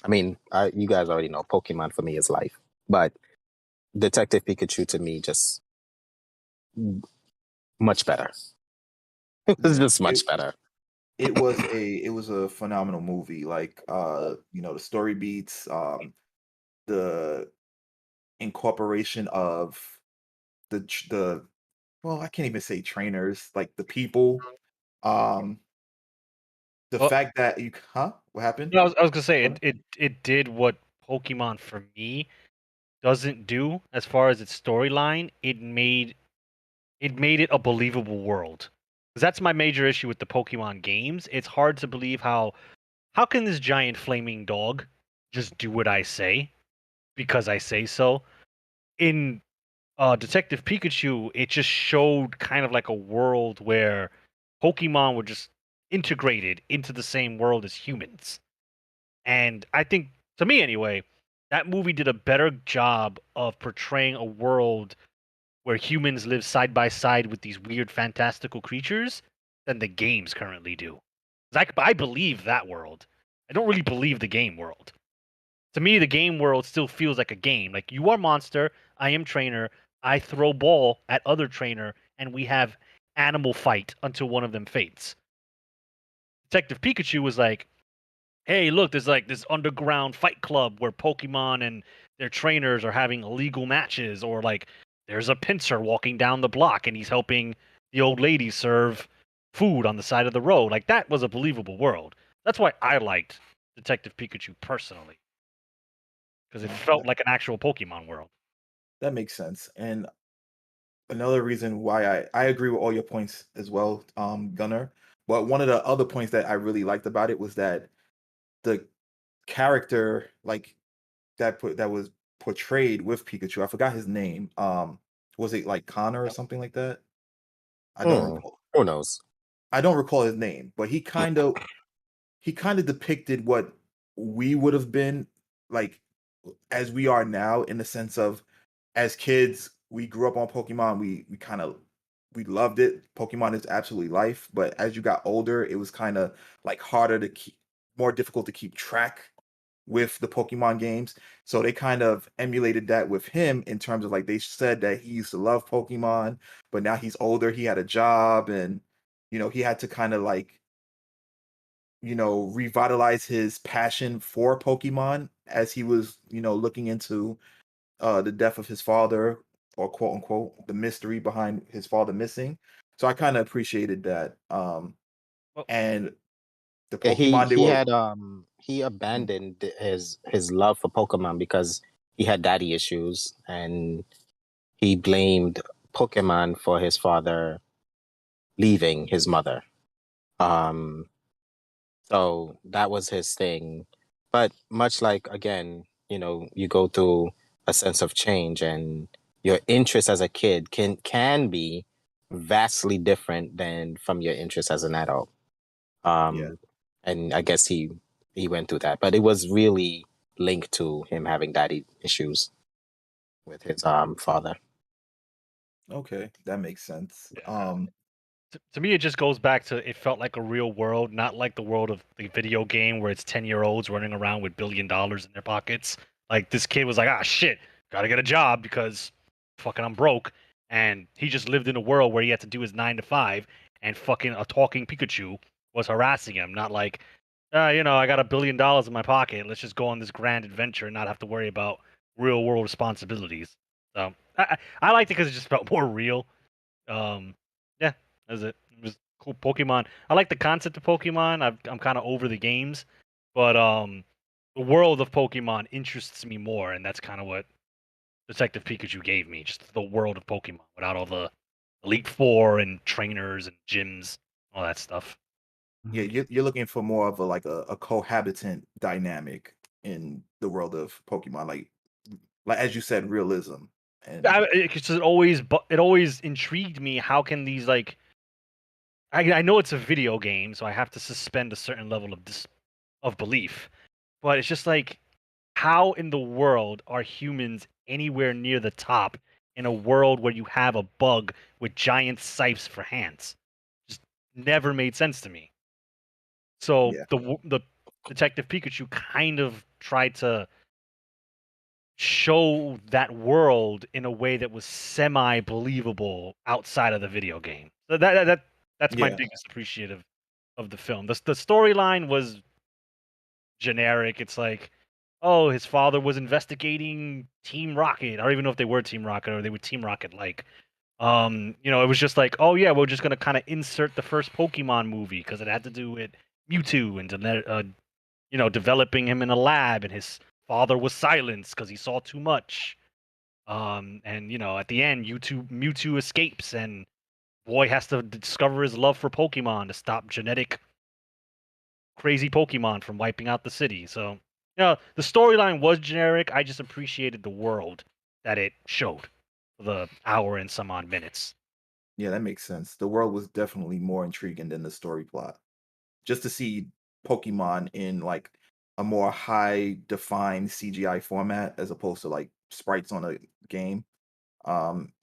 I mean, you guys already know Pokemon for me is life, but Detective Pikachu to me just much better. It's Yeah. just much better. It was a phenomenal movie. Like the story beats, the incorporation of the well, I can't even say trainers, like the people. Um the well, fact that what happened? no, I was gonna say What? it did what Pokemon for me doesn't do as far as its storyline. It made it a believable world. 'Cause that's my major issue with the Pokemon games. It's hard to believe how can this giant flaming dog just do what I say because I say so. In Detective Pikachu, it just showed kind of like a world where Pokemon were just integrated into the same world as humans. And I think, to me anyway, that movie did a better job of portraying a world where humans live side by side with these weird fantastical creatures than the games currently do. 'Cause I believe that world. I don't really believe the game world. To me, the game world still feels like a game. Like you are monster, I am trainer, I throw ball at other trainer, and we have animal fight until one of them faints. Detective Pikachu was like, hey, look, there's like this underground fight club where Pokemon and their trainers are having illegal matches, or like there's a pincer walking down the block and he's helping the old lady serve food on the side of the road. Like that was a believable world. That's why I liked Detective Pikachu personally, because it Oh, felt like an actual Pokemon world. that makes sense. And another reason why I agree with all your points as well, Gunnar. But one of the other points that I really liked about it was that the character like that was portrayed with Pikachu. I forgot his name. Was it like Connor or something like that? I don't recall. Who knows? I don't recall his name, but he kind of depicted what we would have been like as we are now, in the sense of, as kids we grew up on Pokemon. We kind of we loved it. Pokemon is absolutely life. But as you got older, it was kind of like harder to keep, more difficult to keep track with the Pokemon games. So they kind of emulated that with him, in terms of like, they said that he used to love Pokemon, but now he's older, he had a job, and he had to kind of like revitalize his passion for Pokemon, as he was looking into the death of his father, or quote unquote the mystery behind his father missing. So I kind of appreciated that. Well, And the Yeah, Pokemon, they were. he Mhm. abandoned his love for Pokemon because he had daddy issues, and he blamed Pokemon for his father leaving his mother. Um, so that was his thing. But much like, again, you go through a sense of change, and your interest as a kid can be vastly different than from your interest as an adult. Yeah. And I guess he went through that, but it was really linked to him having daddy issues with his father. Okay, that makes sense. yeah. To me, it just goes back to it felt like a real world, not like the world of the video game where it's 10-year-olds running around with $1 billion in their pockets. Like this kid was like, ah, shit, gotta get a job because fucking I'm broke. And he just lived in a world where he had to do his 9 to 5, and fucking a talking Pikachu was harassing him. Not like, I got $1 billion in my pocket. Let's just go on this grand adventure and not have to worry about real world responsibilities. So I liked it because it just felt more real. Um, yeah, that's it. It was cool. Pokemon. I like the concept of Pokemon. I'm kind of over the games, but the world of Pokemon interests me more, and that's kind of what Detective Pikachu gave me. Just the world of Pokemon without all the Elite Four and trainers and gyms, all that stuff. Yeah, you're looking for more of a cohabitant dynamic in the world of Pokemon, like as you said, realism. And It always intrigued me. How can these like I know it's a video game, so I have to suspend a certain level of belief, but it's just like, how in the world are humans anywhere near the top in a world where you have a bug with giant scythes for hands? Just never made sense to me. So yeah, the Detective Pikachu kind of tried to show that world in a way that was semi believable outside of the video game. So that's my yeah, biggest appreciative of the film. The storyline was generic. It's like, oh, his father was investigating Team Rocket. I don't even know if they were Team Rocket or they were Team Rocket like. It was just like, oh yeah, we're just gonna kind of insert the first Pokemon movie because it had to do with Mewtwo and developing him in a lab, and his father was silenced because he saw too much. And at the end, Mewtwo escapes, and boy has to discover his love for Pokemon to stop genetic crazy Pokemon from wiping out the city. So, the storyline was generic. I just appreciated the world that it showed for the hour and some odd minutes. yeah. That makes sense. The world was definitely more intriguing than the story plot. Just to see Pokemon in like a more high defined CGI format, as opposed to like sprites on a game.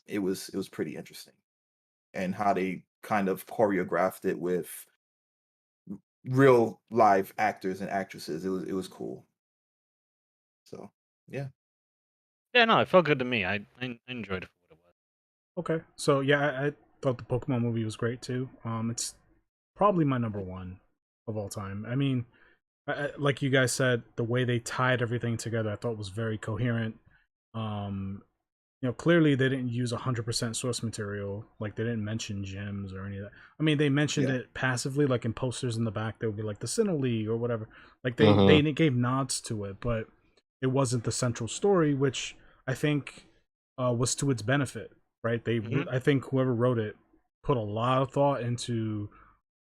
It was pretty interesting, and how they kind of choreographed it with real live actors and actresses. It was cool. So yeah. Yeah, no, it felt good to me. I enjoyed it for what it was. Okay, so yeah, I thought the Pokemon movie was great too. It's probably my number one of all time. I mean, like you guys said, the way they tied everything together, I thought was very coherent. Um, clearly they didn't use 100% source material. Like they didn't mention gems or any of that. I mean, they mentioned Yeah. it passively, like in posters in the back. They would be like the Sinnoh League or whatever. Like they Mhm. gave nods to it, but it wasn't the central story, which I think was to its benefit. Right? Mhm. I think whoever wrote it put a lot of thought into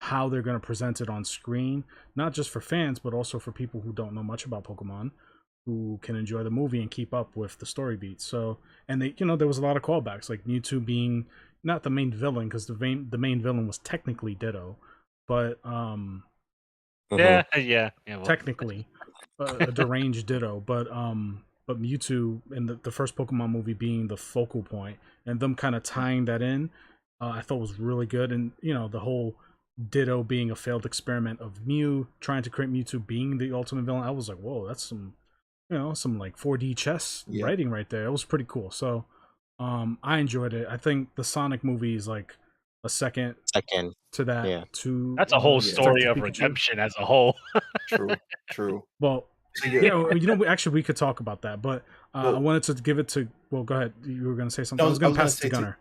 how they're going to present it on screen, not just for fans, but also for people who don't know much about Pokemon, who can enjoy the movie and keep up with the story beats. So, and they, there was a lot of callbacks, like Mewtwo being not the main villain, because the main villain was technically Ditto, but Yeah, yeah, yeah. Well, technically a deranged Ditto, but Mewtwo in the first Pokemon movie being the focal point, and them kind of tying that in, I thought was really good. And the whole Ditto being a failed experiment of Mew trying to create Mewtwo being the ultimate villain, I was like, whoa, that's some like 4D chess Yeah. writing right there. It was pretty cool. So I enjoyed it. I think the Sonic movie is like a second Second, to that yeah. to that's a whole Yeah. story Detective of Pikachu. redemption as a whole. True. True. Well, So yeah, we could talk about that, but I well, wanted to give it to. Well, go ahead. You were going to say something. I I was, was I going was to gonna pass it to say to. Gunner.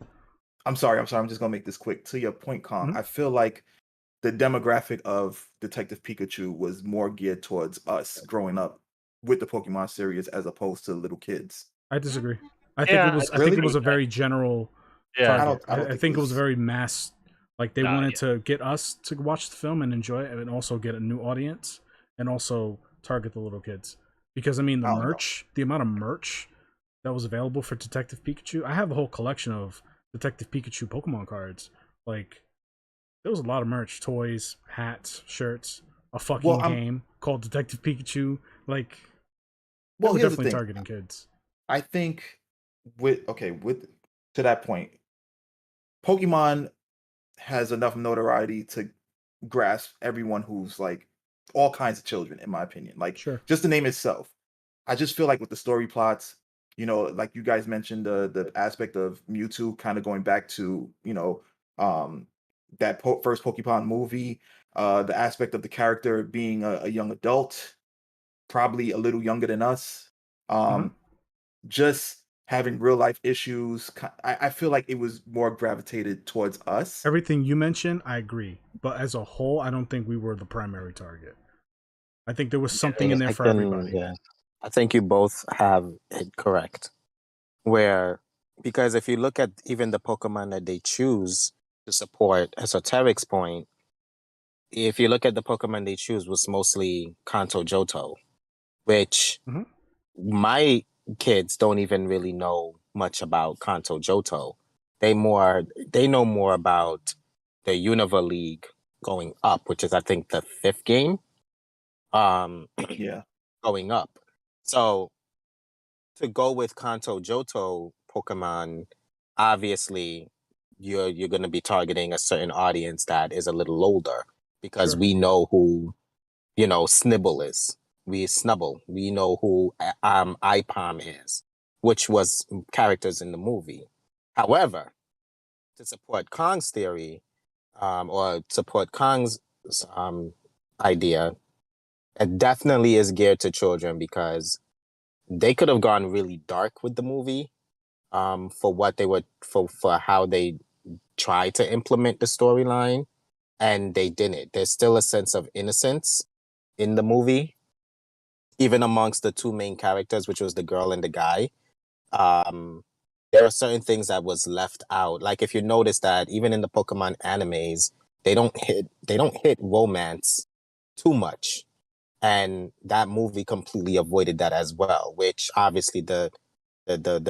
I'm sorry. I'm sorry. I'm just gonna make this quick. To your point, Kong, Mhm. I feel like the demographic of Detective Pikachu was more geared towards us growing up with the Pokemon series as opposed to little kids. I disagree. I think it Yeah, I was. I think Really? it disagree was with a that. very general Yeah. target. I don't I think it think it was was. very mass. Like they Nah, wanted yeah. to get us to watch the film and enjoy it, and also get a new audience, and also target the little kids. Because I mean, I don't know. the amount of merch that was available for Detective Pikachu. I have a whole collection of Detective Pikachu Pokemon cards. Like there was a lot of merch, toys, hats, shirts, a Well, fucking I'm. game called Detective Pikachu. Like they Well, were here's the definitely thing. targeting kids. I think with to that point, Pokemon has enough notoriety to grasp everyone who's like all kinds of children, in my opinion. Like Sure. just the name itself. I just feel like with the story plots, like you guys mentioned the aspect of Mewtwo kind of going back to, um that first Pokemon movie, the aspect of the character being a young adult, probably a little younger than us. Hmm. Um just having real life issues. I feel like it was more gravitated towards us. Everything you mentioned, I agree. But as a whole, I don't think we were the primary target. I think there was something in there I for can, everybody. yeah. I think you both have it correct. Where, because if you look at even the Pokemon that they choose to support Esoteric's point, if you look at the Pokemon they choose was mostly Kanto Johto, which Mhm. my kids don't even really know much about Kanto Johto. They know more about the Unova League going up, which is I think the fifth game. Um Yeah. going up. So to go with Kanto Johto Pokemon, obviously you're gonna be targeting a certain audience that is a little older because Sure. we know who, Snibble is. We Snubble. We know who IPOM is, which was characters in the movie. However, to support Kong's theory, or support Kong's um, idea, it definitely is geared to children because they could have gone really dark with the movie, for what they would for how they tried to implement the storyline, and they didn't. There's still a sense of innocence in the movie, even amongst the two main characters, which was the girl and the guy. Um, there are certain things that was left out. Like if you notice that even in the Pokemon animes, they don't hit romance too much. And that movie completely avoided that as well, which obviously the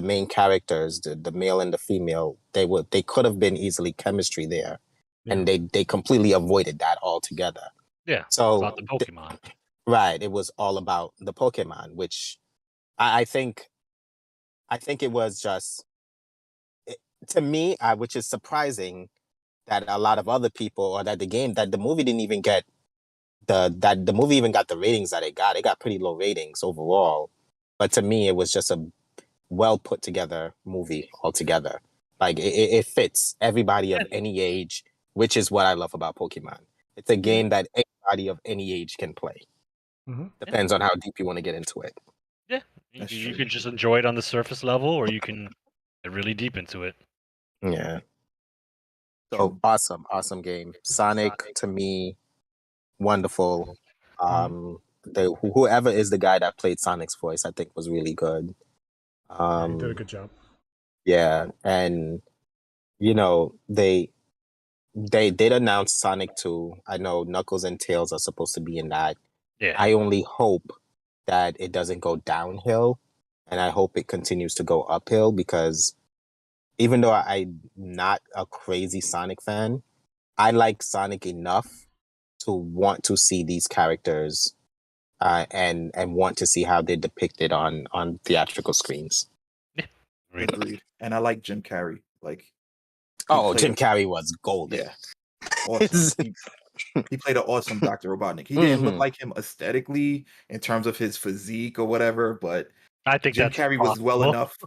main characters, the male and the female, they could have been easily chemistry there. Yeah. And they completely avoided that altogether. Yeah. So About the Pokemon. right, it was all about the Pokemon, which I think it was just it, to me, which is surprising that a lot of other people or that the movie didn't even get the movie even got the ratings that it got. It got pretty low ratings overall. But to me, it was just a well put together movie altogether. Like it fits everybody of any age, which is what I love about Pokemon. It's a game that anybody of any age can play. Mhm. Depends on how deep you want to get into it. Yeah, That's you true. can just enjoy it on the surface level, or you can get really deep into it. Yeah. So True. awesome game. Sonic to me, wonderful. Whoever is the guy that played Sonic's voice, I think was really good. Yeah, he did a good job. Yeah, and you know they did announce Sonic 2. I know Knuckles and Tails are supposed to be in that. Yeah. I only hope that it doesn't go downhill, and I hope it continues to go uphill because even though I'm not a crazy Sonic fan, I like Sonic enough to want to see these characters and want to see how they're depicted on theatrical screens. Agreed. Agreed. And I like Jim Carrey. Like he Oh, played Jim Carrey was golden. yeah, awesome. He played an awesome Dr. Robotnik. He didn't look Mhm. like him aesthetically in terms of his physique or whatever, but I think Jim that's Carrey was well possible. enough.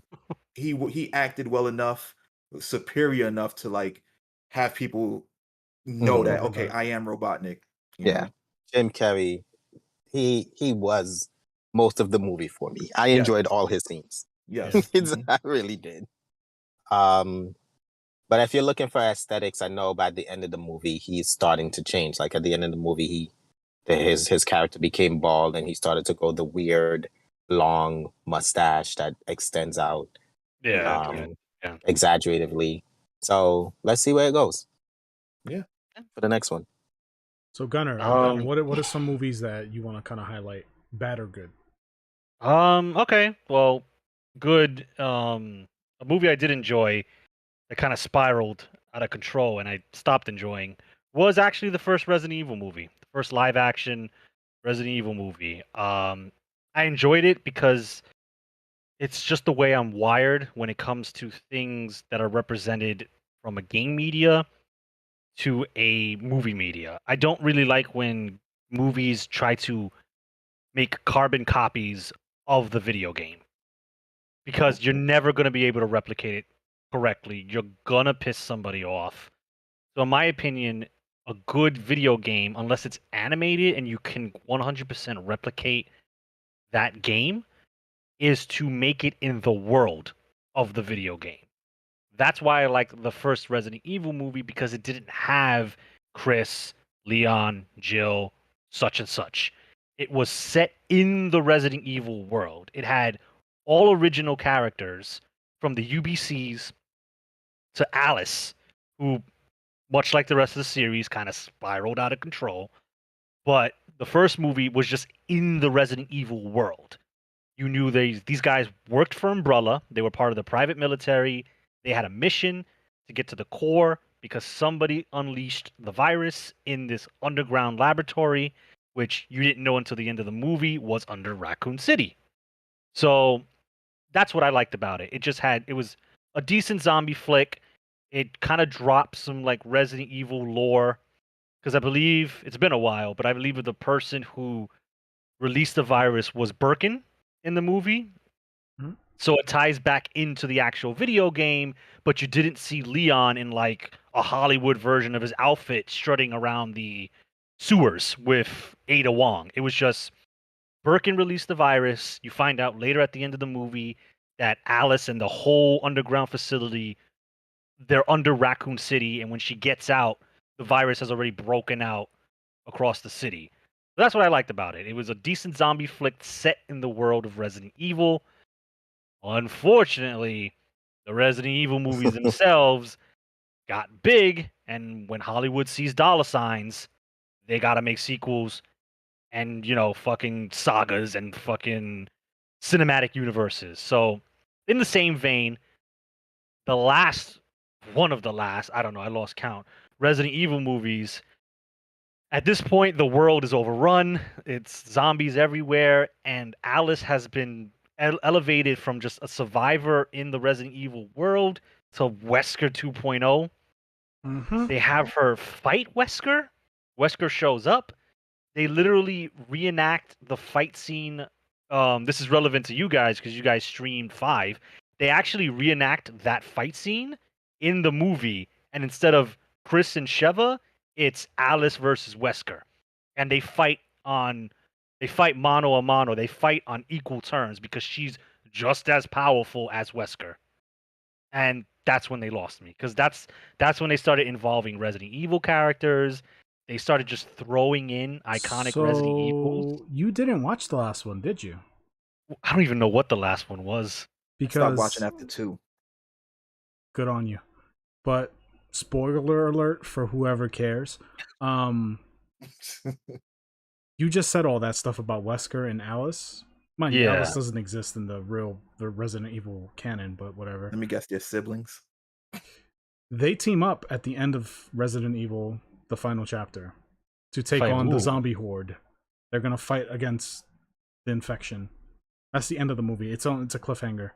He acted well enough, superior enough to like have people know that Remember okay, that. I am Robotnik. You Yeah, know? Jim Carrey. He was most of the movie for me. I Yes. enjoyed all his scenes. Yes. Mhm. I really did. But if you're looking for aesthetics, I know by the end of the movie he's starting to change. Like at the end of the movie, his character became bald and he started to grow the weird long mustache that extends out Yeah. Yeah. exaggeratively. So let's see where it goes Yeah. for the next one. So Gunnar, Um. what are some movies that you want to kind of highlight, bad or good? Okay. Well, good. A movie I did enjoy that kind of spiraled out of control and I stopped enjoying was actually the first Resident Evil movie, the first live action Resident Evil movie. I enjoyed it because it's just the way I'm wired when it comes to things that are represented from a game media to a movie media. I don't really like when movies try to make carbon copies of the video game because you're never going to be able to replicate it correctly. You're going to piss somebody off. So, in my opinion, a good video game, unless it's animated and you can 100% replicate that game, is to make it in the world of the video game. That's why I like the first Resident Evil movie because it didn't have Chris, Leon, Jill, such and such. It was set in the Resident Evil world. It had all original characters from the UBCs to Alice, who, much like the rest of the series, kind of spiraled out of control. But the first movie was just in the Resident Evil world. You knew these guys worked for Umbrella. They were part of the private military. They had a mission to get to the core because somebody unleashed the virus in this underground laboratory, which you didn't know until the end of the movie was under Raccoon City. So that's what I liked about it. It was a decent zombie flick. It kind of dropped some like Resident Evil lore because I believe it's been a while, but I believe the person who released the virus was Birkin in the movie. Mhm. So it ties back into the actual video game, but you didn't see Leon in like a Hollywood version of his outfit strutting around the sewers with Ada Wong. It was just Birkin released the virus. You find out later at the end of the movie that Alice and the whole underground facility, they're under Raccoon City, and when she gets out, the virus has already broken out across the city. So that's what I liked about it. It was a decent zombie flick set in the world of Resident Evil. Unfortunately, the Resident Evil movies themselves got big, and when Hollywood sees dollar signs, they got to make sequels and, fucking sagas and fucking cinematic universes. So, in the same vein, the last one of the last, I don't know, I lost count, Resident Evil movies. At this point, the world is overrun. It's zombies everywhere, and Alice has been elevated from just a survivor in the Resident Evil world to Wesker 2.0. Mm-hmm. They have her fight Wesker. Wesker shows up. They literally reenact the fight scene. This is relevant to you guys because you guys streamed 5. They actually reenact that fight scene in the movie, and instead of Chris and Sheva, it's Alice versus Wesker, and they fight mano a mano. They fight on equal terms because she's just as powerful as Wesker, and that's when they lost me because that's when they started involving Resident Evil characters. They started just throwing in iconic Resident Evils. So you didn't watch the last one, did you? I don't even know what the last one was. Stop watching Because after 2. good on you. But spoiler alert for whoever cares. You just said all that stuff about Wesker and Alice. Mind you, Yeah. Alice doesn't exist in the Resident Evil canon, but whatever. Let me guess, they're siblings. They team up at the end of Resident Evil, the final chapter, to take Fight on who? the zombie horde. They're gonna fight against the infection. That's the end of the movie. It's a cliffhanger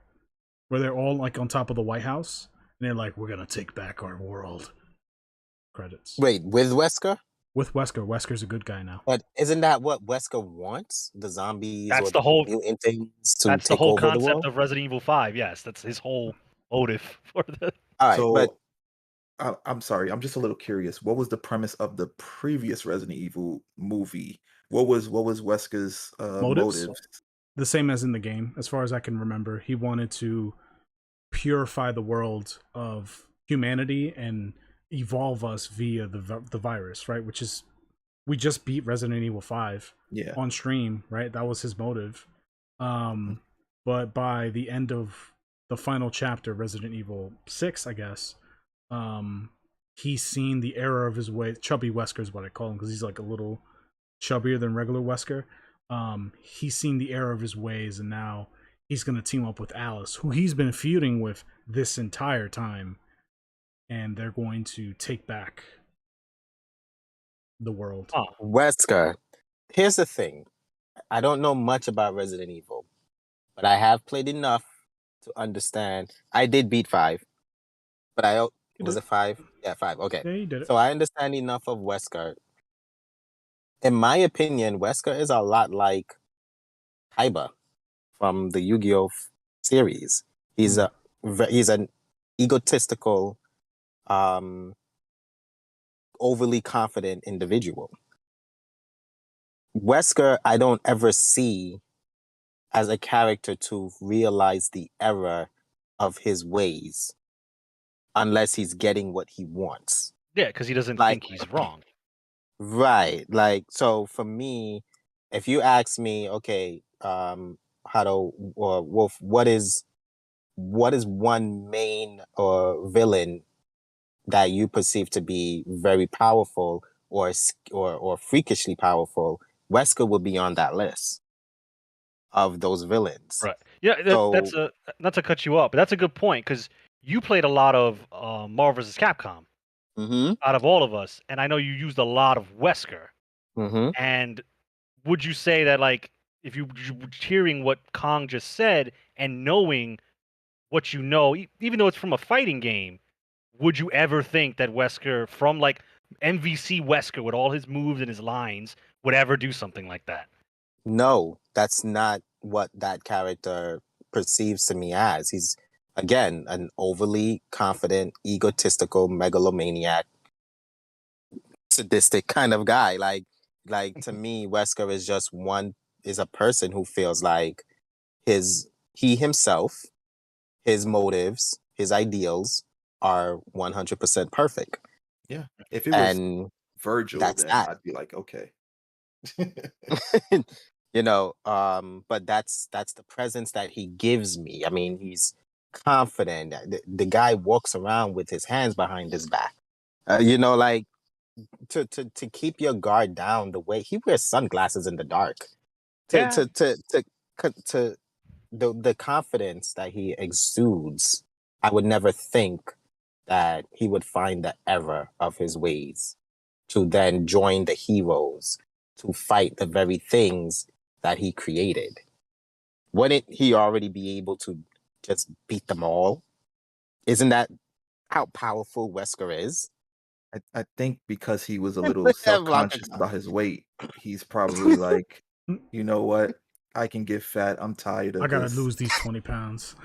where they're all like on top of the White House and they're like, "We're gonna take back our world." Credits. Wait, with Wesker? With Wesker. Wesker's a good guy now. But isn't that what Wesker wants? The zombies That's or the whole- mutant things to That's the take whole over the concept world? of Resident Evil 5. Yes, that's his whole motive for the. All right, So but I'm sorry, I'm just a little curious. What was the premise of the previous Resident Evil movie? What was Wesker's Motives? motives? The same as in the game, as far as I can remember. He wanted to purify the world of humanity and evolve us via the virus, right? Which is, we just beat Resident Evil 5 Yeah. on stream, right? That was his motive. But by the end of the final chapter, Resident Evil 6, I guess, he's seen the error of his way. Chubby Wesker is what I call him because he's like a little chubbier than regular Wesker. He's seen the error of his ways, and now he's going to team up with Alice, who he's been feuding with this entire time, and they're going to take back the world. Oh, Wesker, here's the thing. I don't know much about Resident Evil, but I have played enough to understand. I did beat 5, but was it 5? Yeah, 5. Okay. Yeah, he did it. So I understand enough of Wesker. In my opinion, Wesker is a lot like Kaiba from the Yu-Gi-Oh series. He's an egotistical, overly confident individual. Wesker, I don't ever see as a character to realize the error of his ways unless he's getting what he wants. yeah, because he doesn't Like- think he's wrong. Right. Like, so for me, if you ask me, okay, Wolf, what is one main or villain that you perceive to be very powerful or freakishly powerful? Wesker will be on that list of those villains. Right. Yeah, that's not to cut you off, but that's a good point because you played a lot of Marvel vs. Capcom Mm-hmm. out of all of us, and I know you used a lot of Wesker. Mm-hmm. And would you say that, like, if you hearing what Kong just said and knowing what you know, even though it's from a fighting game, would you ever think that Wesker, from like MVC Wesker with all his moves and his lines, would ever do something like that? No, that's not what that character perceives to me as. He's, again, an overly confident, egotistical, megalomaniac, sadistic kind of guy. Like to me, Wesker is just is a person who feels like he himself, his motives, his ideals are 100% perfect. Yeah. If it was And Virgil, that's then that. I'd be like, okay. But that's the presence that he gives me. I mean, he's confident. The guy walks around with his hands behind his back. Like to keep your guard down, the way he wears sunglasses in the dark. The confidence that he exudes, I would never think that he would find the error of his ways to then join the heroes to fight the very things that he created. Wouldn't he already be able to just beat them all? Isn't that how powerful Wesker is? I think because he was a little Blanka self-conscious Kong. about his weight, he's probably like, you know what? I can get fat. I'm tired of I gotta this. lose these 20 pounds.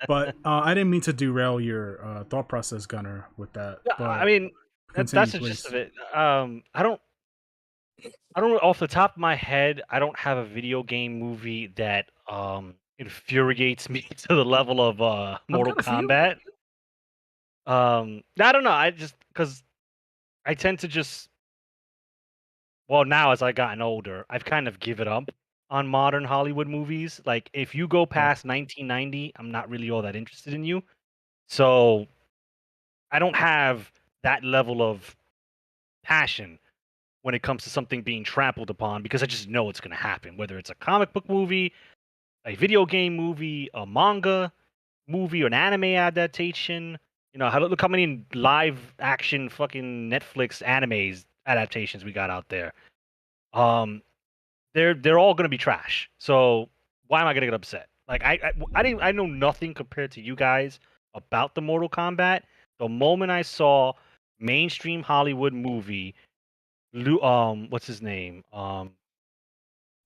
But I didn't mean to derail your thought process, Gunner, with that. Yeah, But I mean, Continue, that's the gist please. of it. I don't off the top of my head, I don't have a video game movie that infuriates me to the level of I've Mortal got a few. Kombat. I don't know. I just because I tend to just well now as I gotten older, I've kind of given up on modern Hollywood movies. Like if you go Yeah. past 1990, I'm not really all that interested in you. So I don't have that level of passion when it comes to something being trampled upon because I just know it's going to happen. Whether it's a comic book movie, a video game movie, a manga movie, or an anime adaptation. You know, look how many live action fucking Netflix animes adaptations we got out there. Um, they're all gonna be trash. So why am I gonna get upset? Like I know nothing compared to you guys about the Mortal Kombat. The moment I saw mainstream Hollywood movie, what's his name?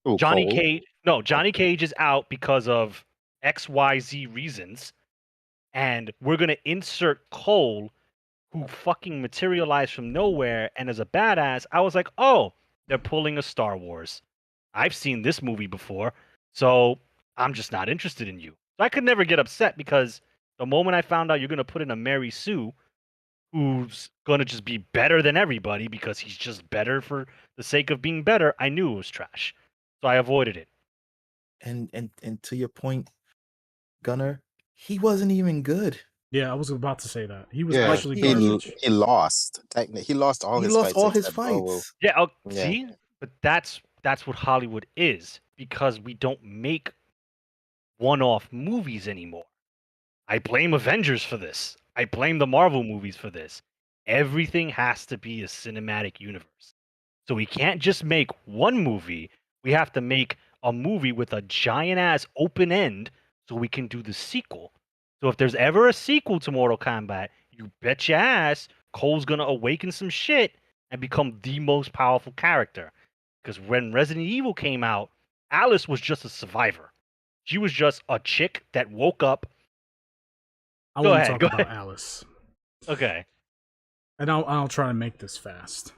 Ooh, Johnny Cole. Cage. No, Johnny Cage is out because of XYZ reasons, and we're gonna insert Cole, who fucking materialized from nowhere and is a badass. I was like, oh, they're pulling a Star Wars. I've seen this movie before, so I'm just not interested in you. So I could never get upset because the moment I found out you're gonna put in a Mary Sue, who's gonna just be better than everybody because he's just better for the sake of being better, I knew it was trash. So I avoided it. And to your point, Gunner, he wasn't even good. Yeah, I was about to say that. He was Yeah, Like actually he garbage. he lost. Technically, he lost all he his lost fights all his except Bowo. fights. Yeah, oh, Yeah. see? But that's what Hollywood is because we don't make one-off movies anymore. I blame Avengers for this. I blame the Marvel movies for this. Everything has to be a cinematic universe. So we can't just make one movie. We have to make a movie with a giant ass open end so we can do the sequel. So if there's ever a sequel to Mortal Kombat, you bet your ass Cole's gonna awaken some shit and become the most powerful character. Because when Resident Evil came out, Alice was just a survivor. She was just a chick that woke up. I Go want to ahead, talk go about ahead. Alice, Okay. and I'll try to make this fast.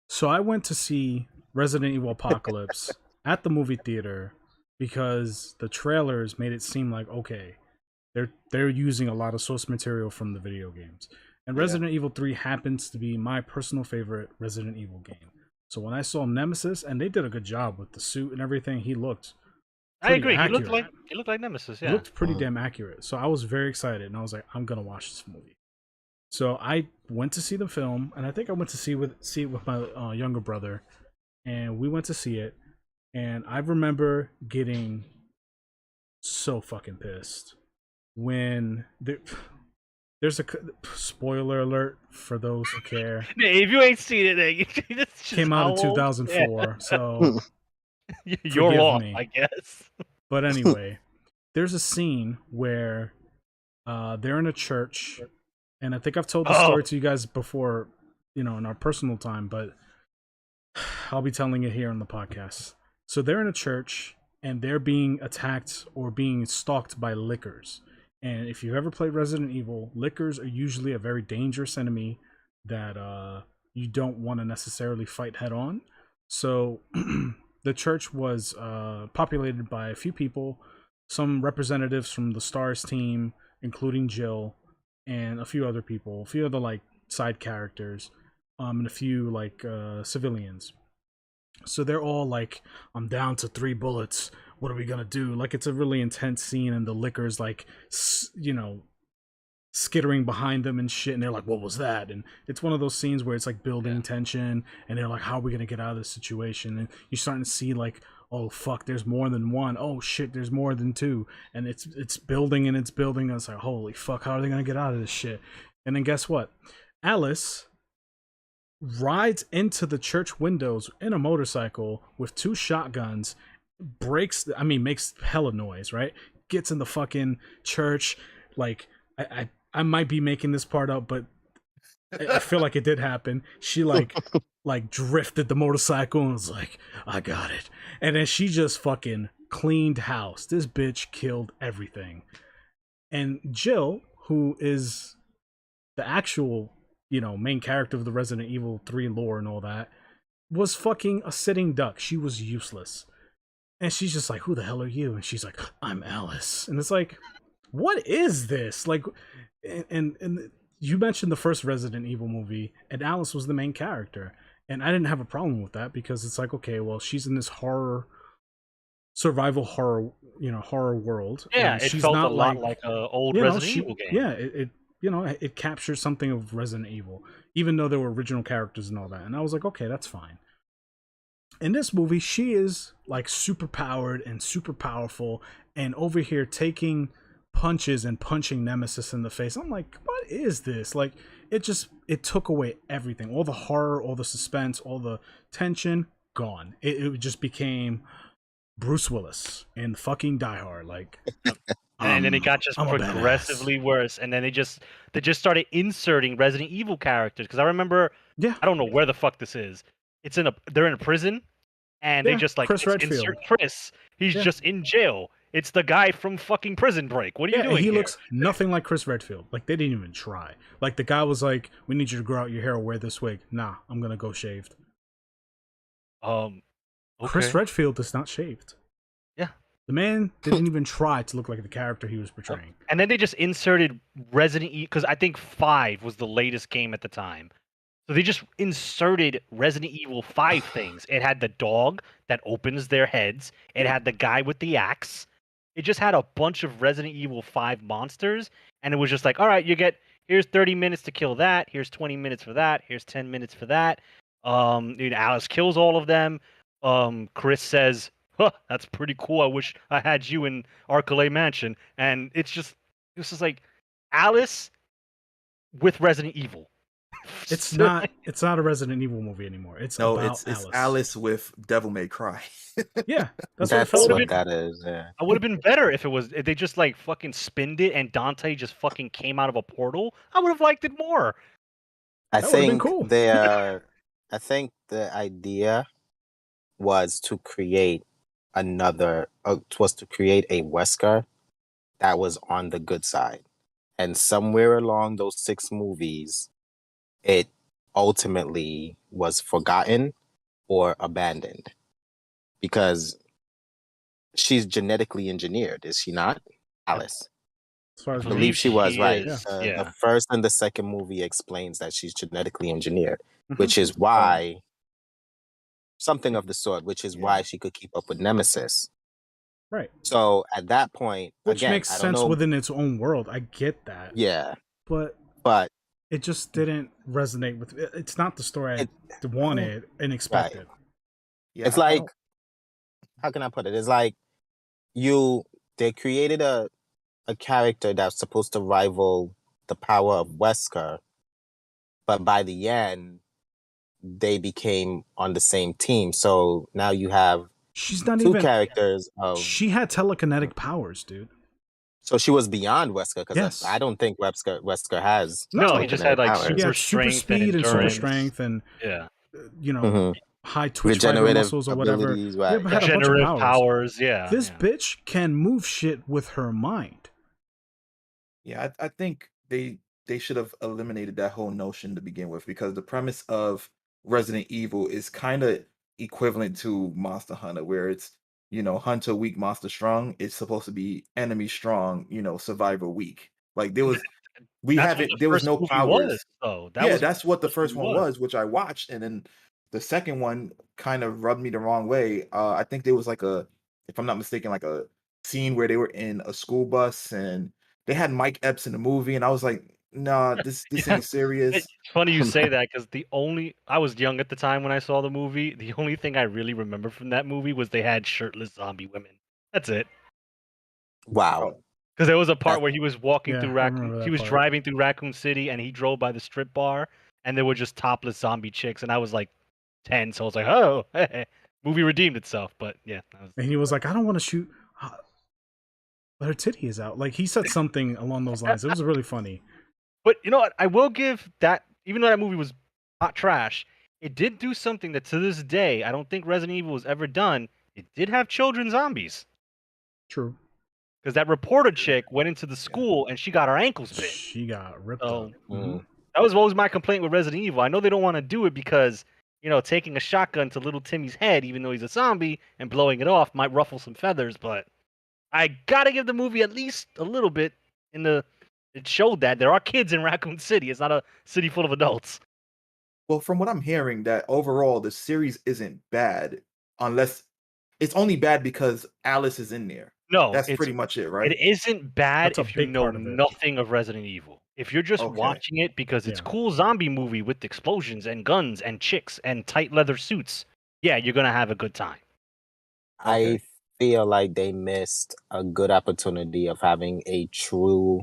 So I went to see Resident Evil Apocalypse at the movie theater because the trailers made it seem like okay, they're using a lot of source material from the video games. And Yeah. Resident Evil 3 happens to be my personal favorite Resident Evil game. So when I saw Nemesis, and they did a good job with the suit and everything, he looked I pretty agree. accurate. He looked like Nemesis, He yeah. looked pretty Mhm. damn accurate. So I was very excited, and I was like, I'm gonna watch this movie. So I went to see the film, and I think I went to see it with my younger brother, and we went to see it. And I remember getting so fucking pissed when there's a spoiler alert for those who care. Hey, if you ain't seen it, then it's just Came out in how old? 2004, so You're forgive lost, me. I guess. But anyway, there's a scene where they're in a church, and I think I've told this Oh, story to you guys before, in our personal time, but I'll be telling it here on the podcast. So they're in a church, and they're being attacked or being stalked by lickers. And if you've ever played Resident Evil, lickers are usually a very dangerous enemy that you don't want to necessarily fight head on. So the church was populated by a few people, some representatives from the Stars team, including Jill, and a few other people, a few other like side characters, and a few like civilians. So they're all like, I'm down to 3 bullets. What are we gonna do? Like it's a really intense scene, and the liquor's like, skittering behind them and shit. And they're like, "What was that?" And it's one of those scenes where it's like building tension, and they're like, "How are we gonna get out of this situation?" And you're starting to see like, "Oh fuck, there's more than one. Oh shit, there's more than two." And it's building and it's building. And it's like, "Holy fuck, how are they gonna get out of this shit?" And then guess what? Alice rides into the church windows in a motorcycle with 2 shotguns, makes hella noise, right? Gets in the fucking church. Like, I might be making this part up, but I feel like it did happen. She like drifted the motorcycle and was like, I got it. And then she just fucking cleaned house. This bitch killed everything. And Jill, who is the actual, main character of the Resident Evil 3 lore and all that was fucking a sitting duck. She was useless. And she's just like, who the hell are you? And she's like, I'm Alice. And it's like, what is this? Like, and you mentioned the first Resident Evil movie, and Alice was the main character. And I didn't have a problem with that because it's like, okay, well, she's in this survival horror world. Yeah, and it she's felt not a lot like an old you know, Resident she, Evil game. yeah, it captures something of Resident Evil, even though there were original characters and all that. And I was like, okay, that's fine. In this movie, she is like super powered and super powerful, and over here taking punches and punching Nemesis in the face. I'm like, what is this? Like, it took away everything, all the horror, all the suspense, all the tension, gone. It just became Bruce Willis in fucking Die Hard. Like, and then it got just I'm a progressively worse. And then they just started inserting Resident Evil characters. Because I remember, Yeah, I don't know where the fuck this is. They're in a prison, and they Yeah, just like Chris Redfield. insert Chris. He's Yeah. just in jail. It's the guy from fucking Prison Break. What are you yeah, doing and he here? looks nothing like Chris Redfield. Like, they didn't even try. Like, the guy was like, "We need you to grow out your hair or wear this wig." Nah, I'm gonna go shaved. Okay. Chris Redfield is not shaved. Yeah. The man didn't even try to look like the character he was portraying. And then they just inserted Resident Evil, because I think 5 was the latest game at the time. So they just inserted Resident Evil 5 things. It had the dog that opens their heads. It had the guy with the axe. It just had a bunch of Resident Evil 5 monsters. And it was just like, all right, here's 30 minutes to kill that. Here's 20 minutes for that. Here's 10 minutes for that. Alice kills all of them. Chris says, huh, that's pretty cool. I wish I had you in Arcalay Mansion. And it's just like Alice with Resident Evil. It's not a Resident Evil movie anymore. It's about it's Alice with Devil May Cry. Yeah, that's That's what it felt what like. that is. Yeah. I would have been better if they just like fucking spinned it and Dante just fucking came out of a portal. I would have liked it more. I That would've been think cool. I think the idea was to create a Wesker that was on the good side. And somewhere along those 6 movies, it ultimately was forgotten or abandoned. Because she's genetically engineered, is she not? Alice. As far as I believe she was, right. is, The first and the second movie explains that she's genetically engineered, Mhm. which is why something of the sort, which is why she could keep up with Nemesis. Right. So at that point, Which again, makes I don't sense know, within its own world. I get that. yeah, But but it just didn't resonate with. It's not the story I wanted and expected. Yeah, it's I like, don't- how can I put it? It's like they created a character that's supposed to rival the power of Wesker, but by the end, they became on the same team. So now you have She's not 2 even. characters of. She had telekinetic powers, dude. So she was beyond Wesker, because Yes. I don't think Wesker has. No, he just had like powers. He super had super strength speed and super endurance. strength and Yeah. Mhm. high twitch fiber Regenerative muscles or whatever. abilities, Yeah, right? but had a bunch of Regenerative powers. powers. Yeah. This yeah. bitch can move shit with her mind. Yeah, I think they should have eliminated that whole notion to begin with, because the premise of Resident Evil is kind of equivalent to Monster Hunter, where it's hunter weak, monster strong. It's supposed to be enemy strong, survivor weak. Like there was there was no powers. That's what the first one was, which I watched, and then the second one kind of rubbed me the wrong way. I think there was like if I'm not mistaken, like a scene where they were in a school bus and they had Mike Epps in the movie, and I was like, nah, this ain't serious. It's funny you say that, because I was young at the time when I saw the movie. The only thing I really remember from that movie was they had shirtless zombie women. That's it. Wow. Because there was a part where he was walking Yeah, through I remember that he was part. driving through Raccoon City, and he drove by the strip bar, and there were just topless zombie chicks, and I was like 10, so I was like, oh, hey, movie redeemed itself. But yeah, And he was like, I don't want to shoot. But her titty is out. Like, he said something along those lines. It was really funny. But you know what? I will give that, even though that movie was hot trash, it did do something that to this day I don't think Resident Evil has ever done. It did have children zombies. True. Because that reporter chick went into the school and she got her ankles bit. She got ripped So, up. Mhm. That was always my complaint with Resident Evil. I know they don't want to do it because, taking a shotgun to little Timmy's head, even though he's a zombie, and blowing it off might ruffle some feathers, but I gotta give the movie at least a little bit in the. It showed that there are kids in Raccoon City. It's not a city full of adults. Well, from what I'm hearing, that overall the series isn't bad, unless it's only bad because Alice is in there. No, That's pretty much it, it right? isn't bad That's a if you big know part of it. nothing of Resident Evil. If you're just Okay. watching it because it's Yeah. cool zombie movie with explosions and guns and chicks and tight leather suits, yeah, you're gonna have a good time. I Okay. feel like they missed a good opportunity of having a true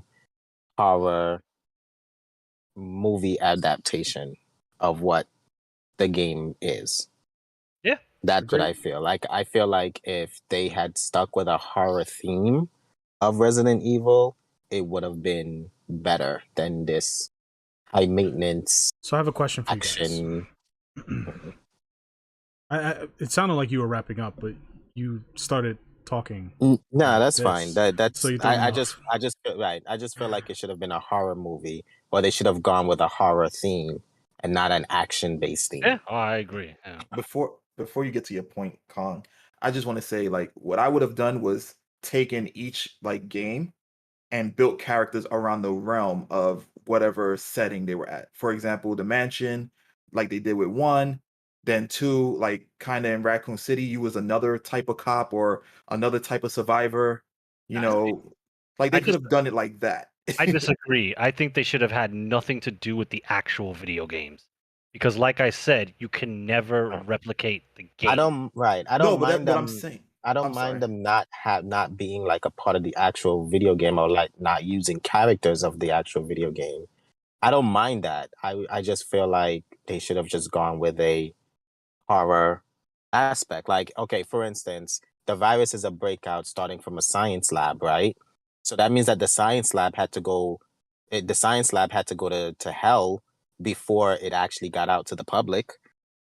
horror movie adaptation of what the game is. Yeah. That's what Agreed. I feel. Like I feel like if they had stuck with a horror theme of Resident Evil, it would have been better than this high maintenance So I have a question for you guys. action. It sounded like you were wrapping up, but you started talking. Nah, like that's this. fine. That's So you threw me I off. just feel right. I just feel like it should have been a horror movie, or they should have gone with a horror theme and not an action based theme. Yeah, I agree. Yeah. Before you get to your point, Kong, I just want to say like what I would have done was taken each like game and built characters around the realm of whatever setting they were at. For example, the mansion, like they did with one, then two, like kind of in Raccoon City, you was another type of cop or another type of survivor. You I, know, like I they could just have done it like that. I disagree. I think they should have had nothing to do with the actual video games. Because like I said, you can never replicate the game. I don't I No, don't but that's mind what I'm them. saying. I don't I'm mind sorry. them not being like a part of the actual video game, or like not using characters of the actual video game. I don't mind that. I just feel like they should have just gone with a horror aspect. Like, okay, for instance, the virus is a breakout starting from a science lab, right? So that means that the science lab had to go to hell before it actually got out to the public.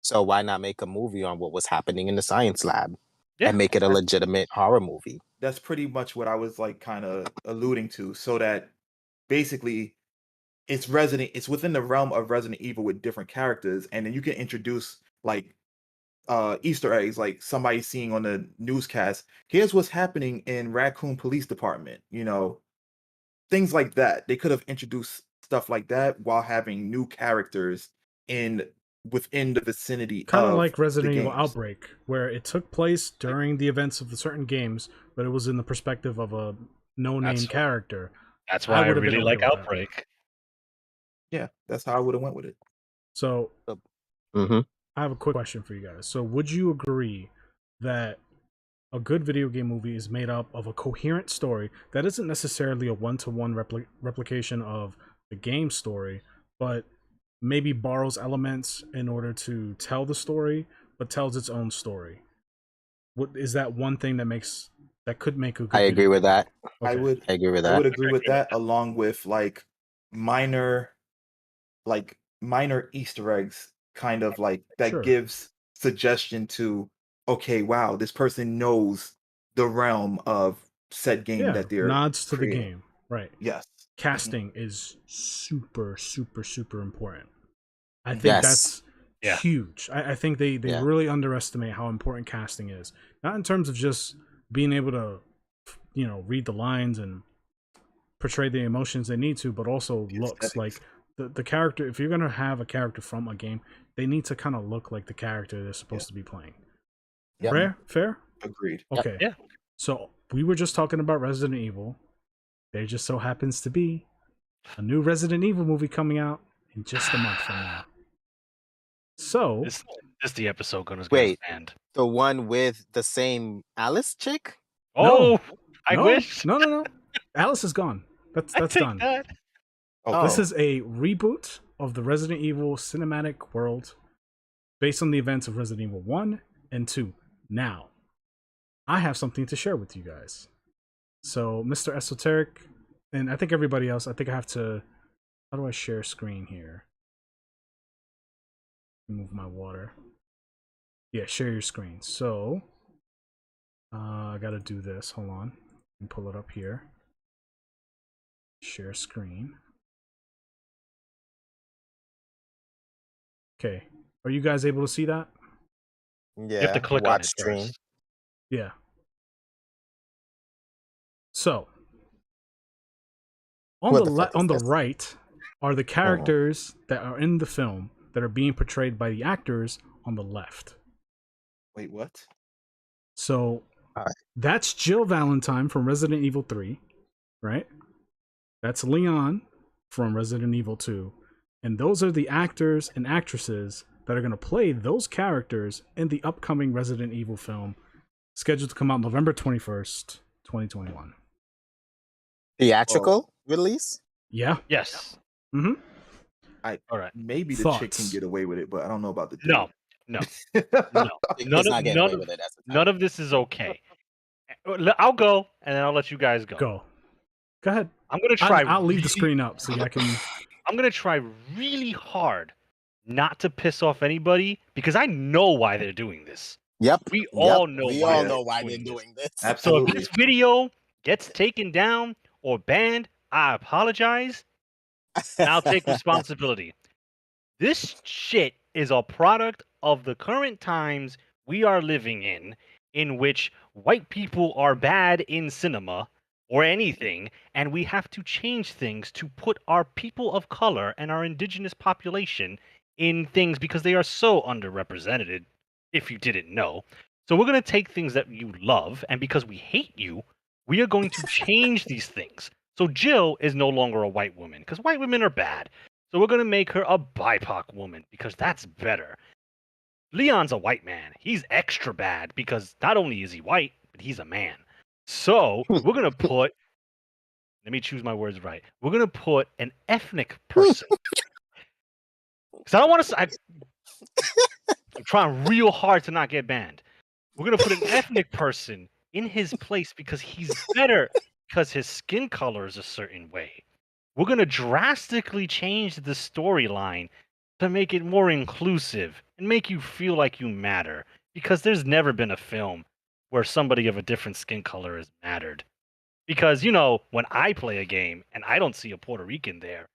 So why not make a movie on what was happening in the science lab Yeah. and make it a legitimate horror movie? That's pretty much what I was like kind of alluding to. So that basically it's within the realm of Resident Evil with different characters, and then you can introduce like Easter eggs, like somebody seeing on the newscast, here's what's happening in Raccoon Police Department, things like that. They could have introduced stuff like that while having new characters in within the vicinity Kind of of like the Resident Evil games. Outbreak, where it took place during the events of the certain games, but it was in the perspective of a no-name That's character. That's I why I would have been really okay like with that. Outbreak. Yeah, that's how I would have went with it. So Mm-hmm. I have a quick question for you guys. So would you agree that a good video game movie is made up of a coherent story that isn't necessarily a one-to-one replication of the game story, but maybe borrows elements in order to tell the story, but tells its own story? What is that one thing that could make a good I agree video with game? that. I Okay. would I agree with I that. would agree with that along with minor like minor Easter eggs kind of like that Sure. gives suggestion to okay, wow, this person knows the realm of said game Yeah. that they're Nods to the creating. game. Right. Yes. Mhm. Casting is super, super, super important. I Mhm. think Yes. that's Yeah. huge. I think they Yeah. really underestimate how important casting is. Not in terms of just being able to, read the lines and portray the emotions they need to, but also The looks. aesthetics. Like the character, if you're gonna have a character from a game, they need to kind of look like the character they're Yeah. supposed to be playing. Yep. Fair? Agreed. Yep. Okay. Yeah. So we were just talking about Resident Evil. There just so happens to be a new Resident Evil movie coming out in just a month from now. So This the episode gonna get us Wait, banned. the one with the same Alice chick? No. Oh, I no, wish. no. Alice is gone. That's I take done. that. Okay. This is a reboot of the Resident Evil cinematic world based on the events of Resident Evil 1 and 2. Now, I have something to share with you guys. So, Mr. Esoteric, and I think everybody else, I think I have to. How do I share screen here? Move my water. Yeah, share your screen. So, I gotta do this. Hold on. And pull it up here. Share screen. Okay. Are you guys able to see that? You have to Yeah, click on watch it stream. first. Yeah. So on What the the fuck is on the this? right are the characters that are in the film that are being portrayed by the actors on the left. Wait, what? So Alright. that's Jill Valentine from Resident Evil 3, right? That's Leon from Resident Evil 2. And those are the actors and actresses that are going to play those characters in the upcoming Resident Evil film, scheduled to come out November 21st, 2021. Theatrical release? Yeah. Yes. Mm-hmm. All right. Maybe the chick can Thoughts? get away with it, but I don't know about the dude. No. No. No. It's not getting away with it. That's the None time. of this is okay. I'll go, and then I'll let you guys go. Go ahead. I'm gonna try. I'll leave the really- screen up so I can. I'm gonna try really hard not to piss off anybody because I know why they're doing this. Yep. We yep. all know We why all they're know why they're doing this. doing this. So if Absolutely. this video gets taken down or banned, I apologize, and I'll take responsibility. This shit is a product of the current times we are living in which white people are bad in cinema or anything, and we have to change things to put our people of color and our indigenous population in things because they are so underrepresented, if you didn't know. So we're going to take things that you love, and because we hate you, we are going to change these things. So Jill is no longer a white woman because white women are bad. So we're going to make her a BIPOC woman because that's better. Leon's a white man. He's extra bad because not only is he white, but he's a man. So we're going to put, let me choose my words right. We're going to put an ethnic person. Because I don't want to, I'm trying real hard to not get banned. We're going to put an ethnic person in his place because he's better because his skin color is a certain way. We're going to drastically change the storyline to make it more inclusive and make you feel like you matter. Because there's never been a film where somebody of a different skin color has mattered. Because, you know, when I play a game and I don't see a Puerto Rican there,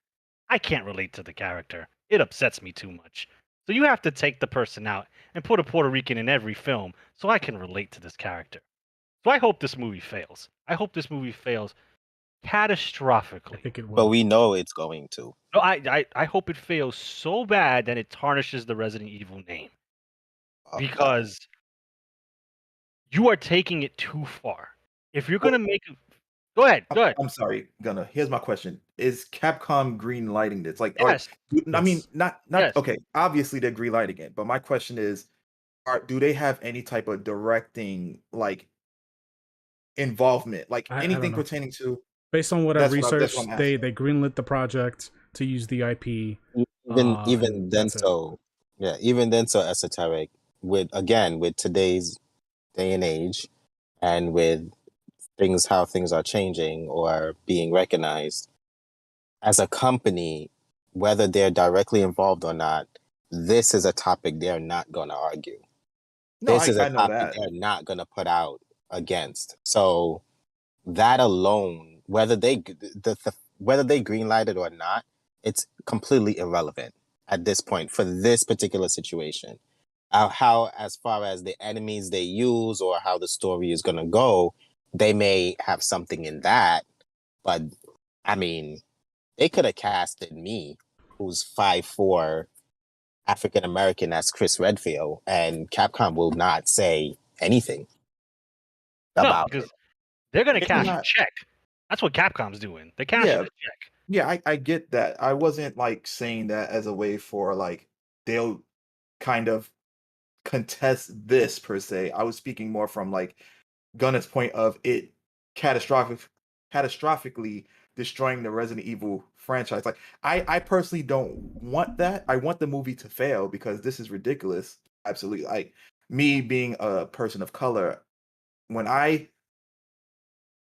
I can't relate to the character. It upsets me too much. So you have to take the person out and put a Puerto Rican in every film so I can relate to this character. So I hope this movie fails. I hope this movie fails I catastrophically. think it will. But we know it's going to. No, I hope it fails so bad that it tarnishes the Resident Evil name. Okay. Because you are taking it too far. If you're gonna make it, go ahead. I'm sorry, Gunna. Here's my question: is Capcom green lighting this? Like, Yes. I mean, Yes. not Yes. okay. Obviously, they're green lighting it, but my question is, do they have any type of directing like involvement, like I don't anything know. pertaining to? Based on what I That's what researched, I'm they asking. greenlit the project to use the IP. Even and then that's it. so yeah, even then so esoteric with today's day and age and with how things are changing or being recognized as a company, whether they're directly involved or not, this is a topic they're not gonna argue. No, This is a I know topic that. they're not gonna put out against. So that alone, whether they whether they greenlight it or not, it's completely irrelevant at this point for this particular situation. How as far as the enemies they use or how the story is gonna go, they may have something in that, but I mean, they could have casted me, who's 5'4", African American, as Chris Redfield, and Capcom will not say anything No, about because it. they're gonna Maybe cash a not. check. That's what Capcom's doing. They're cashing Yeah, a check. yeah, I get that. I wasn't like saying that as a way for like they'll kind of contest this per se. I was speaking more from like Gunna's point of it catastrophically destroying the Resident Evil franchise. Like I personally don't want that. I want the movie to fail because this is ridiculous. Absolutely. Like me being a person of color, when I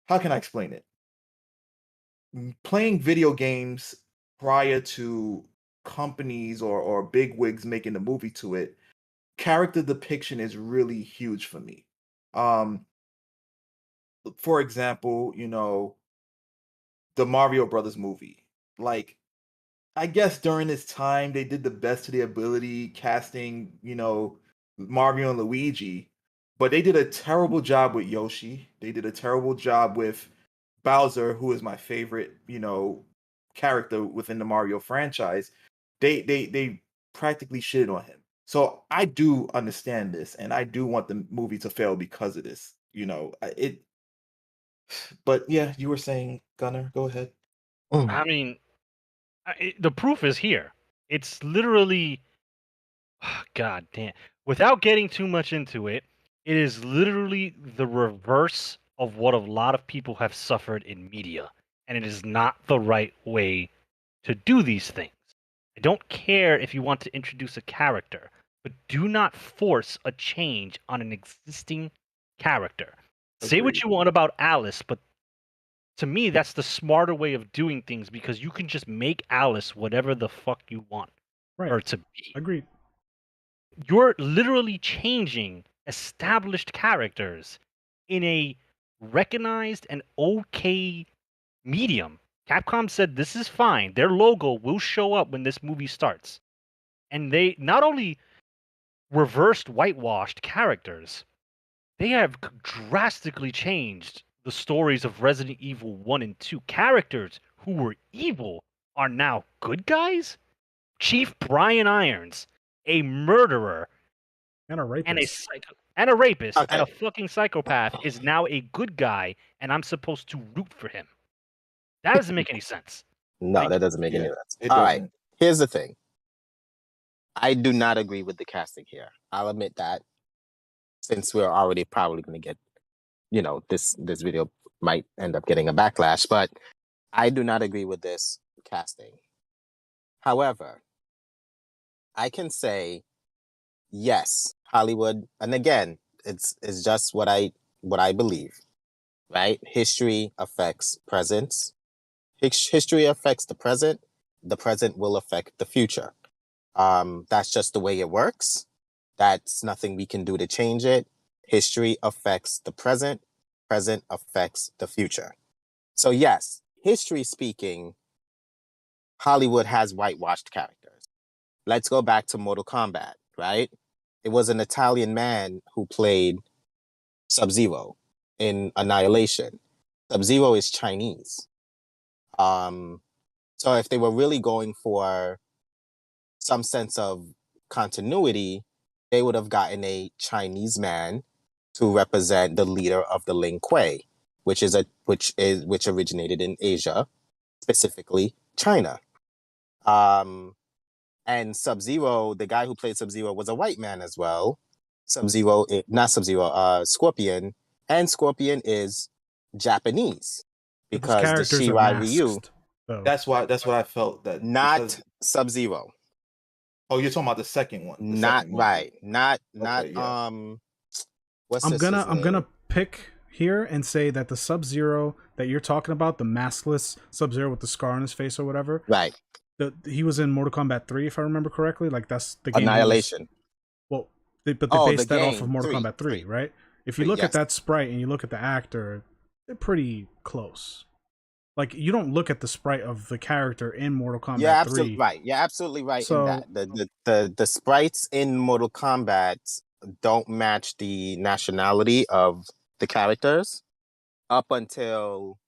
how can I explain it? Playing video games prior to companies or big wigs making the movie to it, character depiction is really huge for me. Um, for example, you know, the Mario Brothers movie. Like, I guess during this time they did the best to their ability casting, Mario and Luigi, but they did a terrible job with Yoshi. They did a terrible job with Bowser, who is my favorite, character within the Mario franchise. They practically shitted on him. So I do understand this, and I do want the movie to fail because of this. It. But yeah, you were saying, Gunner, go ahead. I mean, the proof is here. It's literally, god damn. Without getting too much into it, it is literally the reverse of what a lot of people have suffered in media, and it is not the right way to do these things. I don't care if you want to introduce a character, but do not force a change on an existing character. Say what Agreed. you want about Alice, but to me, that's the smarter way of doing things because you can just make Alice whatever the fuck you want her Right. to be. Agreed. You're literally changing established characters in a recognized and okay medium. Capcom said this is fine. Their logo will show up when this movie starts. And they not only reversed whitewashed characters, they have drastically changed the stories of Resident Evil 1 and 2. Characters who were evil are now good guys? Chief Brian Irons, a murderer And a and rapist. a rapist and Okay. a fucking psychopath, is now a good guy, and I'm supposed to root for him. That doesn't make any sense. No, Like, that doesn't make any Yeah, sense. it All right. doesn't. Here's the thing. I do not agree with the casting here. I'll admit that, since we're already probably going to get, this video might end up getting a backlash, but I do not agree with this casting. However, I can say yes, Hollywood, and again, it's just what I believe, right? History affects presence. History affects the present will affect the future. That's just the way it works. That's nothing we can do to change it. History affects the present affects the future. So yes, history speaking, Hollywood has whitewashed characters. Let's go back to Mortal Kombat, right? It was an Italian man who played Sub-Zero in Annihilation. Sub-Zero is Chinese. So if they were really going for some sense of continuity, they would have gotten a Chinese man to represent the leader of the Lin Kuei, which originated in Asia, specifically China. And Sub-Zero, the guy who played Sub-Zero, was a white man as well. Scorpion, and Scorpion is Japanese But those because the characters are Shirai Ryu, masked, though. That's what I felt that not because Sub-Zero. oh, you're talking about the second one. The Not second movie. right. Not Okay, yeah. what's I'm this gonna his I'm gonna name? pick here and say that the Sub-Zero that you're talking about, the maskless Sub-Zero with the scar on his face or whatever, Right. he was in Mortal Kombat 3, if I remember correctly. Like that's the game. Annihilation. But they Oh, based the that off of game. Mortal Three. Kombat 3, Three. right? If you Three, look at yes. that sprite and you look at the actor, they're pretty close. Like you don't look at the sprite of the character in Mortal Kombat You're 3. absolutely right. You're absolutely right So- in that. The sprites in Mortal Kombat don't match the nationality of the characters up until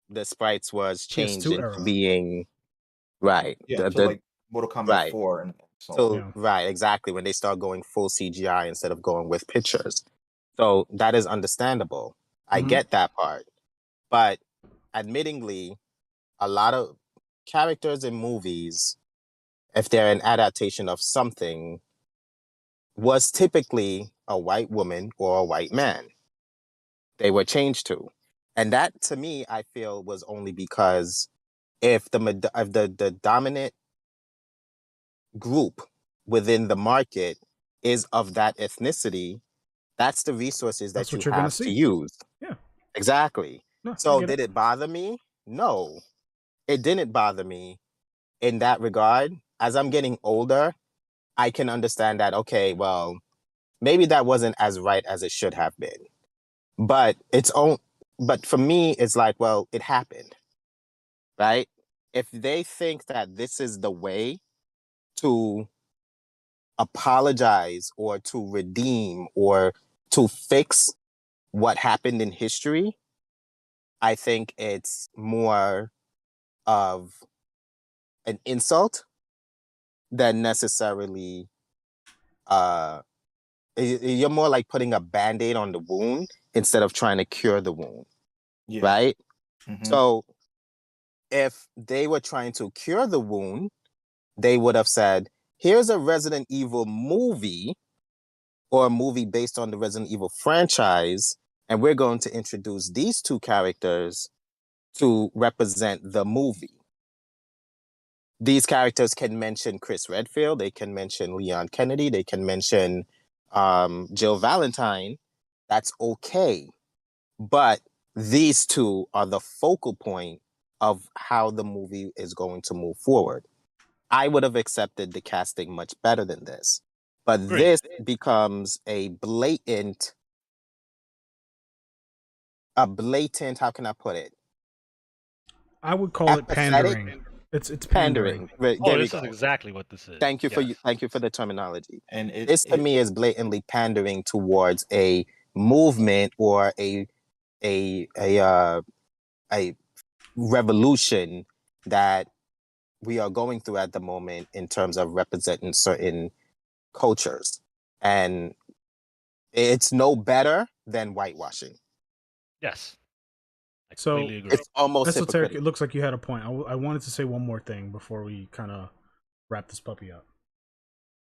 the sprites was changed PS2 into era. being right. Yeah, so like Mortal Kombat right. 4 and so So Yeah. right, exactly, when they start going full CGI instead of going with pictures. So that is understandable. I Mhm. get that part. But admittingly, a lot of characters in movies, if they're an adaptation of something, was typically a white woman or a white man. They were changed to. And that, to me, I feel was only because if the dominant group within the market is of that ethnicity, that's the resources That's that you what you're gonna have to see. use. Yeah. Exactly. No, I So get did it. it bother me? No, it didn't bother me in that regard. As I'm getting older, I can understand that, okay, well, maybe that wasn't as right as it should have been. But but for me, it's like, well, it happened. Right? if they think that this is the way to apologize or to redeem or to fix what happened in history, I think it's more of an insult than necessarily you're more like putting a band-aid on the wound instead of trying to cure the wound, Yeah. right? Mhm. So if they were trying to cure the wound, they would have said, here's a Resident Evil movie or a movie based on the Resident Evil franchise, and we're going to introduce these two characters to represent the movie. These characters can mention Chris Redfield, they can mention Leon Kennedy, they can mention Jill Valentine. That's okay. But these two are the focal point of how the movie is going to move forward. I would have accepted the casting much better than this. But Great. this becomes a blatant, how can I put it? I would call it Apathetic pandering. It's pandering. pandering. Right, Oh, there we this is go. exactly what this is. Thank you for Yes. thank you for the terminology. And This to me is blatantly pandering towards a movement or a revolution that we are going through at the moment in terms of representing certain cultures. And it's no better than whitewashing. Yes. I So, completely agree. It's almost Esoteric, hypocritical. it looks like you had a point. I wanted to say one more thing before we kind of wrap this puppy up.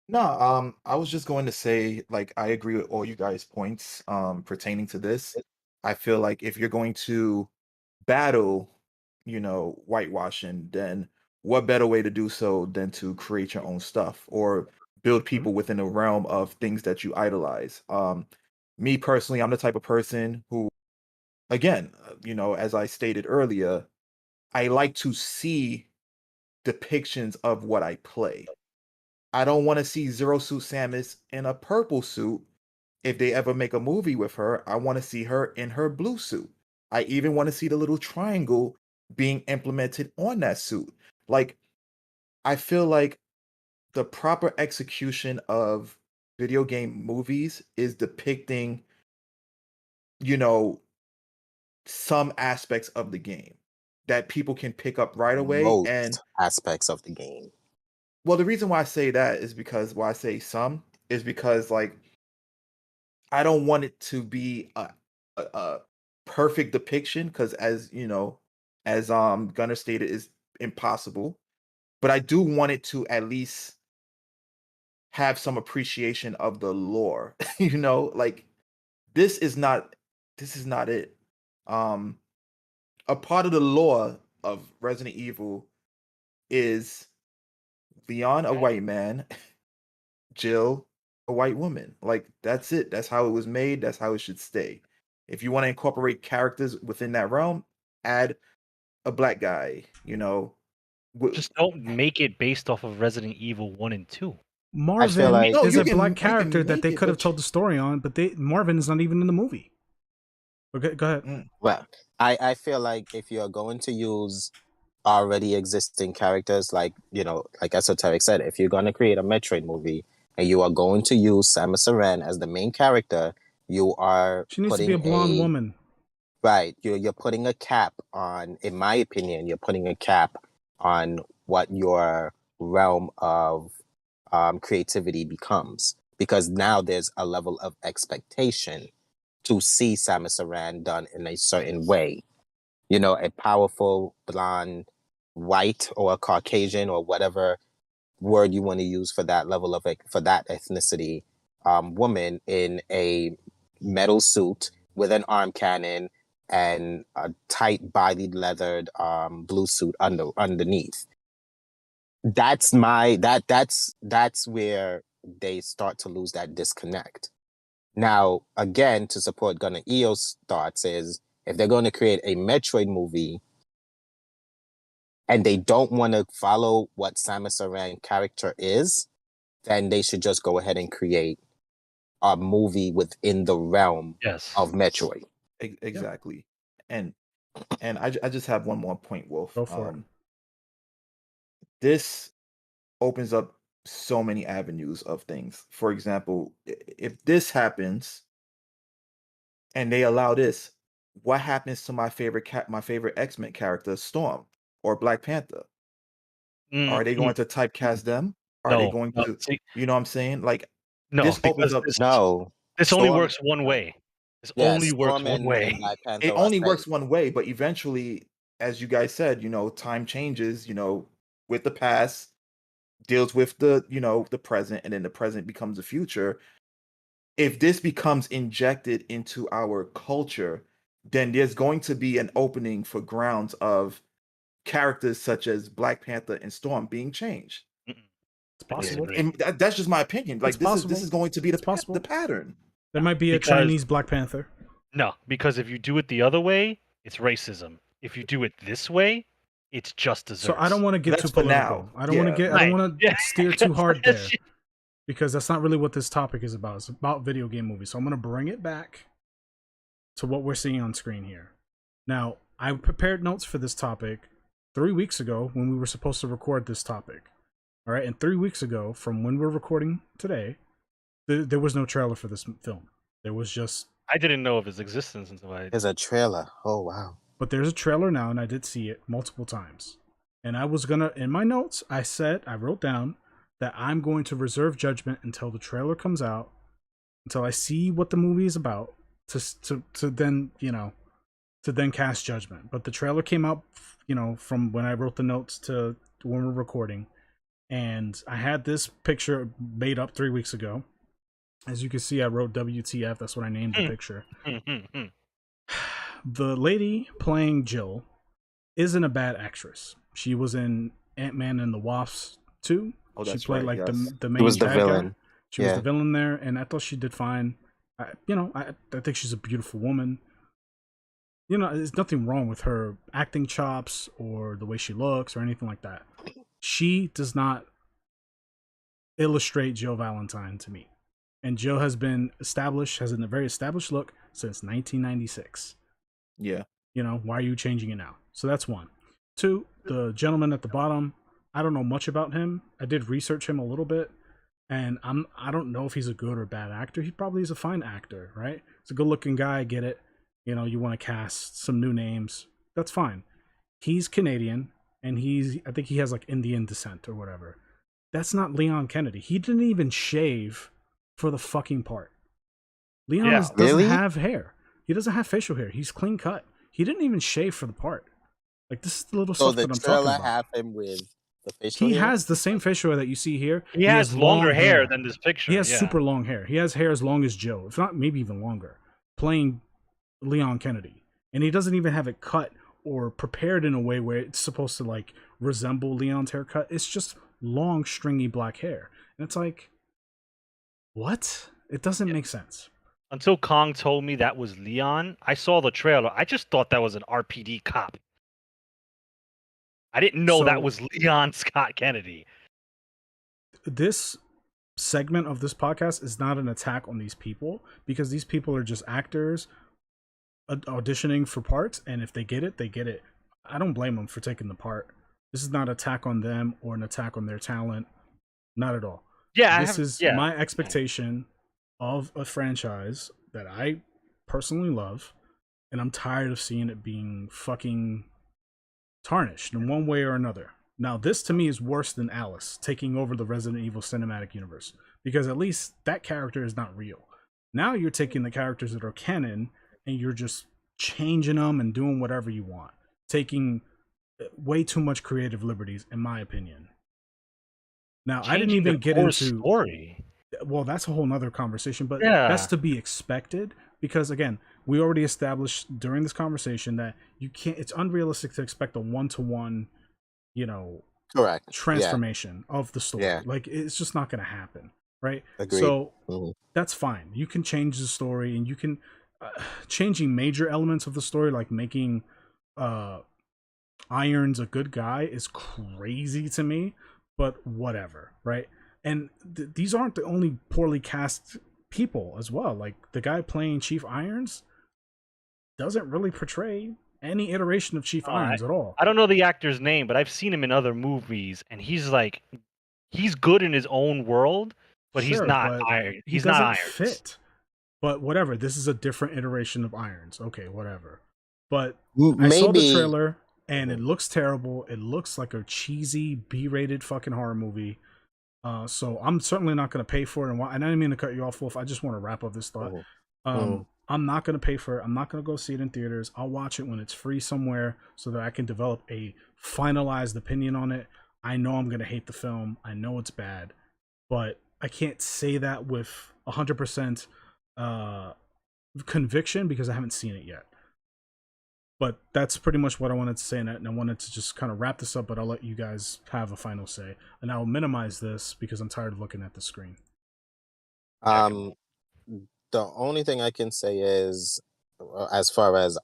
No, I was just going to say, like, I agree with all you guys' points pertaining to this. I feel like if you're going to battle, whitewashing, then what better way to do so than to create your own stuff or build people within the realm of things that you idolize. Me personally, I'm the type of person who, again, as I stated earlier, I like to see depictions of what I play. I don't want to see Zero Suit Samus in a purple suit. If they ever make a movie with her, I want to see her in her blue suit. I even want to see the little triangle being implemented on that suit. Like, I feel like the proper execution of video game movies is depicting, you know, some aspects of the game that people can pick up right away. And Most aspects of the game. well, the reason why I say that is because why I say some is because, like, I don't want it to be a perfect depiction because, as you know, as Gunner stated, is impossible. But I do want it to at least have some appreciation of the lore. Like, this is not this is not it. Um, a part of the lore of Resident Evil is Leon, a white man, Jill, a white woman. Like, that's it. That's how it was made. That's how it should stay. If you want to incorporate characters within that realm, add a black guy. Just don't make it based off of Resident Evil 1 and 2. I feel Marvin like No, is you a black can character that make they it, could have but told the story on, but Marvin is not even in the movie. Okay, go ahead. well, I feel like if you're going to use already existing characters, like Esoteric said, if you're going to create a Metroid movie and you are going to use Samus Aran as the main character, you are She needs to be putting a blonde woman. right. You're putting a cap on, in my opinion, you're putting a cap on what your realm of creativity becomes, because now there's a level of expectation to see Samus Aran done in a certain way. A powerful blonde, white or Caucasian or whatever word you want to use for that level of for that ethnicity, woman in a metal suit with an arm cannon and a tight bodied leathered blue suit underneath. That's where they start to lose that disconnect. Now, again, to support Gunnar Eo's thoughts is if they're going to create a Metroid movie and they don't want to follow what Samus Aran character is, then they should just go ahead and create a movie within the realm Yes. of Metroid. exactly. And I just have one more point, Wolf. Go for it. this opens up so many avenues of things. For example, if this happens and they allow this, what happens to my favorite X-Men character, Storm or Black Panther? Are they Mm-hmm. going to typecast them? Are they No, going no, to, see, you know what I'm saying? Like no, this opens because up. No, this only Storm. works one No. way. This Yeah, only works Storm one and way. Black It Panther are only safe. works one way, but eventually, as you guys said, time changes, with the past, deals with the present, and then the present becomes the future. If this becomes injected into our culture, then there's going to be an opening for grounds of characters such as Black Panther and Storm being changed. Mm-mm. It's I possible. disagree. And that's just my opinion. It's Like this possible. is going to be It's the possible. pattern. There might be a Because Chinese Black Panther. no, because if you do it the other way, it's racism. If you do it this way, it's just So I don't desserts. want to get too That's for political. now. I don't want to Yeah. get. I don't Right. want Yeah. to steer too 'Cause hard that there shit- because that's not really what this topic is about. It's about video game movies. So I'm going to bring it back to what we're seeing on screen here. Now, I prepared notes for this topic 3 weeks ago when we were supposed to record this topic. All right, and 3 weeks ago from when we're recording today, there was no trailer for this film. There was just, I didn't know of his existence until I. There's a trailer. Oh wow. but there's a trailer now, and I did see it multiple times. And I was gonna, in my notes, I wrote down that I'm going to reserve judgment until the trailer comes out, until I see what the movie is about, to then to then cast judgment. But the trailer came out, from when I wrote the notes to when we're recording, and I had this picture made up 3 weeks ago. As you can see, I wrote WTF. That's what I named the picture. The lady playing Jill isn't a bad actress. She was in Ant-Man and the Wasp 2. Oh, She that's played right. like Yes. the He main was the bad guy. villain. She was Yeah. the villain there, and I thought she did fine. I think she's a beautiful woman. There's nothing wrong with her acting chops or the way she looks or anything like that. She does not illustrate Jill Valentine to me. And Jill has a very established look since 1996. Yeah. Why are you changing it now? So that's one. Two, the gentleman at the bottom, I don't know much about him. I did research him a little bit, and I don't know if he's a good or bad actor. He probably is a fine actor, right? He's a good looking guy, I get it. You want to cast some new names. That's fine. He's Canadian, and I think he has like Indian descent or whatever. That's not Leon Kennedy. He didn't even shave for the fucking part. Leon Yeah. doesn't Really? have hair. He doesn't have facial hair. He's clean cut. He didn't even shave for the part. Like, this is the little So stuff the that I'm talking trailer about. have him with the facial He hair? has the same facial hair that you see here. He has longer long hair than this picture. He has yeah. super long hair. He has hair as long as Joe, if not maybe even longer, playing Leon Kennedy. And he doesn't even have it cut or prepared in a way where it's supposed to like resemble Leon's haircut. It's just long, stringy black hair. And it's like, what? It doesn't make sense. Until Kong told me that was Leon, I saw the trailer. I just thought that was an RPD cop. I didn't know that So- was Leon Scott Kennedy. This segment of this podcast is not an attack on these people, because these people are just actors auditioning for parts, and if they get it, they get it. I don't blame them for taking the part. This is not an attack on them or an attack on their talent. Not at all. Yeah, This is my expectation of a franchise that I personally love, and I'm tired of seeing it being fucking tarnished in one way or another. Now, this to me is worse than Alice taking over the Resident Evil cinematic universe, because at least that character is not real. Now you're taking the characters that are canon and you're just changing them and doing whatever you want, taking way too much creative liberties, in my opinion. Now, I didn't Changing the even get core into story. well, that's a whole nother conversation, but Yeah. that's to be expected, because again, we already established during this conversation that it's unrealistic to expect a one-to-one, Correct. transformation of the story. Yeah. Like, it's just not going to happen, right? Agreed. So Mhm. that's fine. You can change the story, and you can changing major elements of the story, like making Irons a good guy, is crazy to me, but whatever, right? And these aren't the only poorly cast people as well. Like, the guy playing Chief Irons doesn't really portray any iteration of Chief Oh, I, Irons at all. I don't know the actor's name, but I've seen him in other movies, and he's good in his own world, but he's Sure, not but Iron. he He's not doesn't Irons. fit. But whatever, this is a different iteration of Irons. Okay, whatever. But I saw the Maybe. trailer and it Mhm. looks terrible. It looks like a cheesy B-rated fucking horror movie. So I'm certainly not going to pay for it. And I didn't mean to cut you off, Wolf. I just want to wrap up this thought. Mhm. Mhm. I'm not going to pay for it. I'm not going to go see it in theaters. I'll watch it when it's free somewhere so that I can develop a finalized opinion on it. I know I'm going to hate the film. I know it's bad, but I can't say that with 100% uh, conviction because I haven't seen it yet. But that's pretty much what I wanted to say, and I wanted to just kind of wrap this up, but I'll let you guys have a final say. And I'll minimize this because I'm tired of looking at the screen. Um, the only thing I can say is, as far as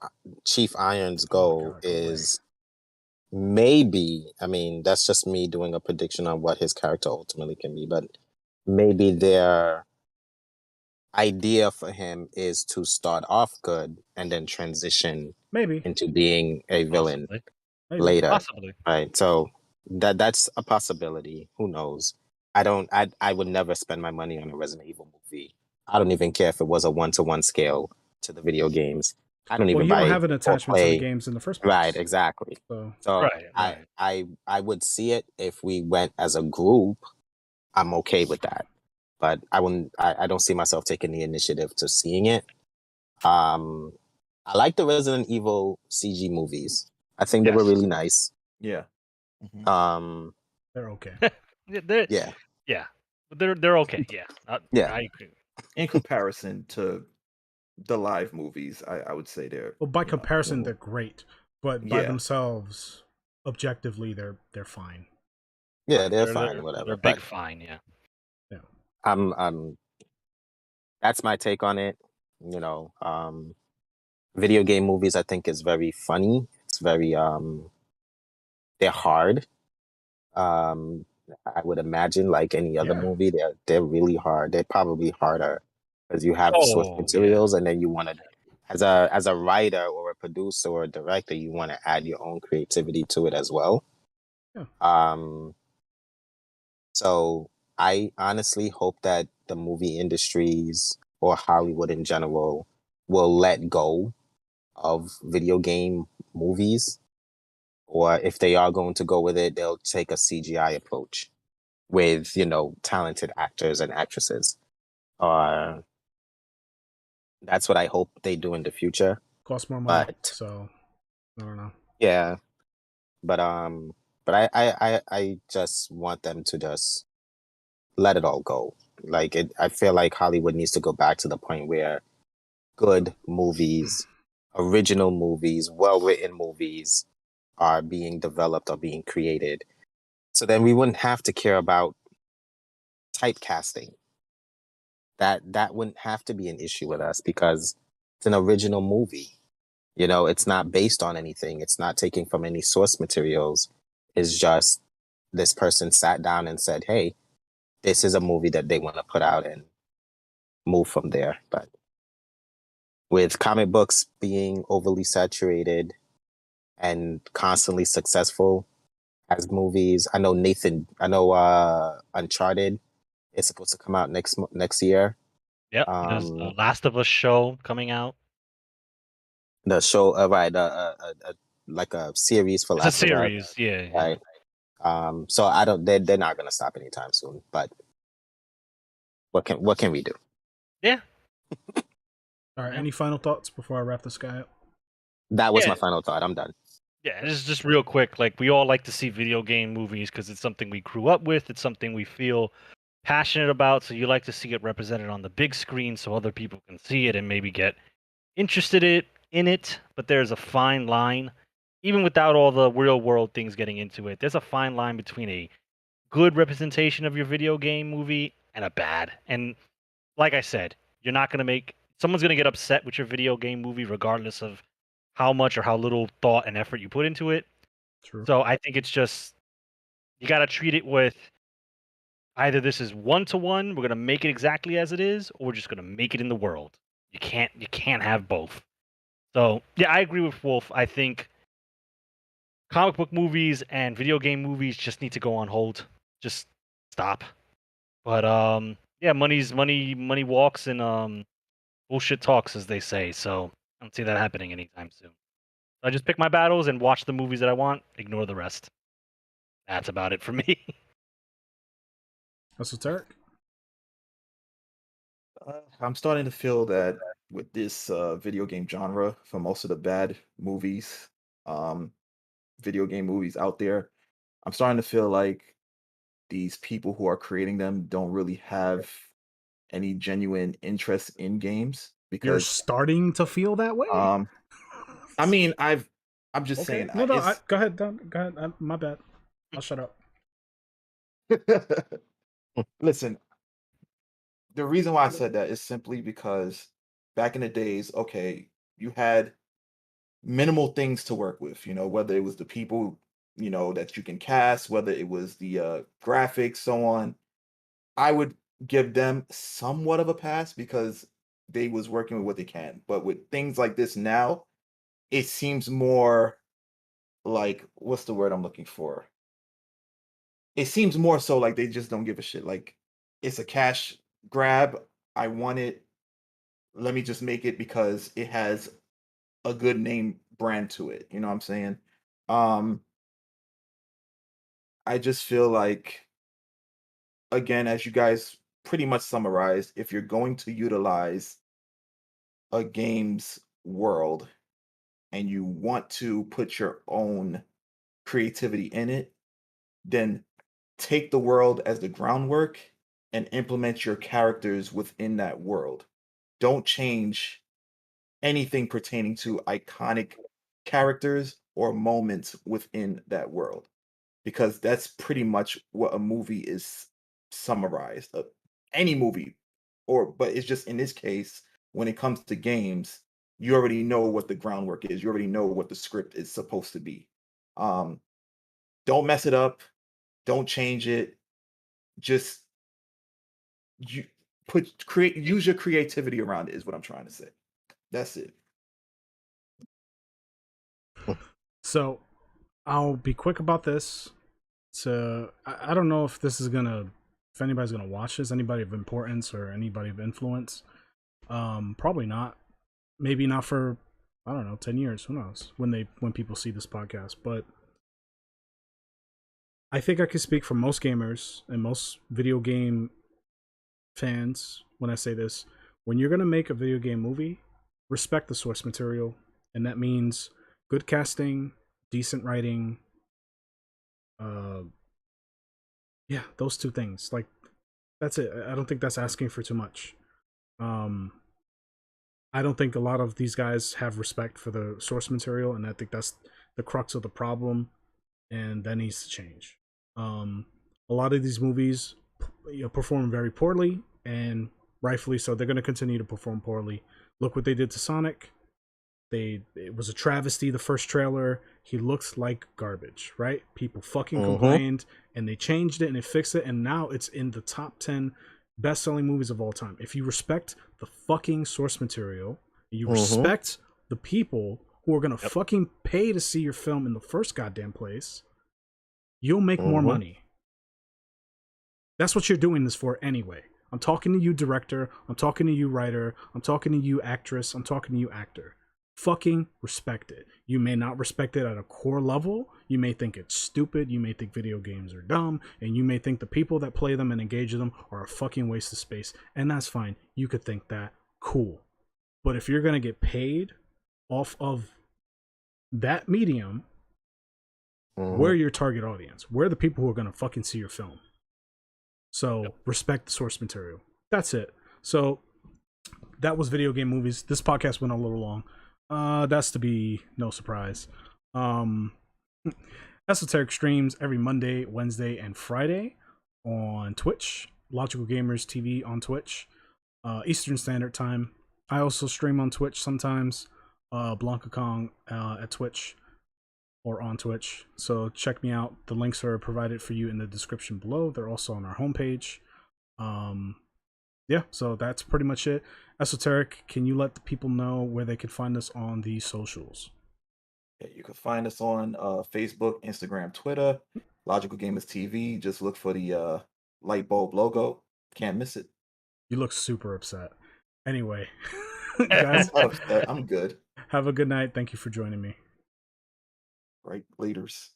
Chief Irons Oh my go, God, go away. is maybe, I mean, that's just me doing a prediction on what his character ultimately can be, but maybe their idea for him is to start off good and then transition Maybe, into being a villain Possibly. maybe. later. Possibly. Right. So that's a possibility. Who knows? I would never spend my money on a Resident Evil movie. I don't even care if it was a 1-to-1 scale to the video games. I don't Well, even you don't buy have an or attachment to the play. games in the first Right, place. exactly. So, So Right. Right. I would see it if we went as a group. I'm okay with that. But I wouldn't I don't see myself taking the initiative to seeing it. Um I like the Resident Evil CG movies. I think they were Yes. really nice. Yeah. Mhm. they're okay. Yeah. Yeah. But they're okay. Yeah. Yeah. I agree. In comparison to the live movies, I would say they're, Well, by you know, comparison, they're- they're great. But by yeah. themselves, objectively, they're fine. Yeah, Right. they're They're fine, they're, whatever. they're But big fine. Yeah. Yeah. I'm that's my take on it. Video game movies I think is very funny. It's very they're hard. Um I would imagine like any other Yeah. movie, they're really hard. They're probably harder because you have source Oh yeah. materials and then you want to as a writer or a producer or a director, you want to add your own creativity to it as well. Yeah. Um So I honestly hope that the movie industries or Hollywood in general will let go of video game movies. Or if they are going to go with it, they'll take a CGI approach with, talented actors and actresses. Uh, that's what I hope they do in the future. Costs more money. But So, I don't know. yeah, but I just want them to just let it all go. I feel like Hollywood needs to go back to the point where good movies, original movies, well written movies are being developed or being created. So then we wouldn't have to care about typecasting. That wouldn't have to be an issue with us because it's an original movie. It's not based on anything. It's not taking from any source materials. It's just this person sat down and said, "Hey, this is a movie that they want to put out and move from there." But with comic books being overly saturated and constantly successful as movies. I know Uncharted is supposed to come out next year. Yep. There's the Last of Us show coming out. The show, right, like a series for It's a Last of Us, series. Yeah. right? So I don't. They're not gonna stop anytime soon. But what can we do? Yeah. All right. Yeah. Any final thoughts before I wrap this guy up? That was Yeah. my final thought. I'm done. Yeah, this is just real quick. Like we all like to see video game movies because it's something we grew up with. It's something we feel passionate about. So you like to see it represented on the big screen so other people can see it and maybe get interested in it. But there's a fine line, even without all the real world things getting into it. There's a fine line between a good representation of your video game movie and a bad. And like I said, you're not gonna make someone's gonna get upset with your video game movie regardless of how much or how little thought and effort you put into it. True. So I think it's just you got to treat it with either this is 1-to-1, we're going to make it exactly as it is, or we're just going to make it in the world. You can't have both. So yeah, I agree with Wolf. I think comic book movies and video game movies just need to go on hold. Just stop. But yeah, money walks and bullshit talks, as they say. So I don't see that happening anytime soon. I just pick my battles and watch the movies that I want. Ignore the rest. That's about it for me. Esoteric. I'm starting to feel that with this video game genre, for most of the bad movies, um, video game movies out there, I'm starting to feel like these people who are creating them don't really have any genuine interest in games You're because starting to feel that way. um I mean I'm just Okay. saying No, no. it's Go ahead, Don. Go ahead. My bad. I'll shut up. listen, the reason why I said that is simply because back in the days, okay, you had minimal things to work with, whether it was the people, that you can cast, whether it was the graphics, so on. I would give them somewhat of a pass because they was working with what they can. But with things like this now, it seems more like what's the word I'm looking for? It seems more so like they just don't give a shit. Like it's a cash grab. I want it. Let me just make it because it has a good name brand to it. You know what I'm saying? Um, I just feel like again, as you guys pretty much summarized, if you're going to utilize a game's world and you want to put your own creativity in it, then take the world as the groundwork and implement your characters within that world. Don't change anything pertaining to iconic characters or moments within that world because that's pretty much what a movie is summarized. Any movie, but it's just in this case, when it comes to games, you already know what the groundwork is. You already know what the script is supposed to be. Um, don't mess it up. Don't change it. Just you use your creativity around it is what I'm trying to say. That's it. So I'll be quick about this. So I don't know if this is gonna, if anybody's gonna watch this, anybody of importance or anybody of influence. Probably not. Maybe not for, I don't know, 10 years. Who knows when people see this podcast? But I think I can speak for most gamers and most video game fans when I say this. When you're gonna make a video game movie, respect the source material, and that means good casting, decent writing, uh, yeah, those two things. Like that's it. I don't think that's asking for too much. Um, I don't think a lot of these guys have respect for the source material, and I think that's the crux of the problem, and that needs to change. A lot of these movies, perform very poorly, and rightfully so. They're going to continue to perform poorly. Look what they did to Sonic. It was a travesty. The first trailer, he looks like garbage, right? People fucking complained, and they changed it and they fixed it, and now it's in the top 10 best-selling movies of all time. If you respect the fucking source material, you respect the people who are gonna fucking pay to see your film in the first goddamn place, you'll make more money. That's what you're doing this for anyway. I'm talking to you, director. I'm talking to you, writer. I'm talking to you, actress. I'm talking to you, actor. Fucking respect it. You may not respect it at a core level. You may think it's stupid. You may think video games are dumb. And you may think the people that play them and engage them are a fucking waste of space. And that's fine. You could think that. Cool. But if you're going to get paid off of that medium, we're your target audience. We're the people who are going to fucking see your film. So respect the source material. That's it. So that was video game movies. This podcast went a little long. That's to be no surprise. Esoteric streams every Monday, Wednesday, and Friday on Twitch. Logical Gamers TV on Twitch, Eastern Standard Time. I also stream on Twitch sometimes. Blanka Kong at Twitch or on Twitch. So check me out. The links are provided for you in the description below. They're also on our homepage. yeah, so that's pretty much it. Esoteric, can you let the people know where they can find us on the socials? Yeah, you can find us on Facebook, Instagram, Twitter, Logical Gamers TV. Just look for the light bulb logo. Can't miss it. You look super upset. Anyway, I'm guys, not upset. I'm good. have a good night. Thank you for joining me. Right, leaders.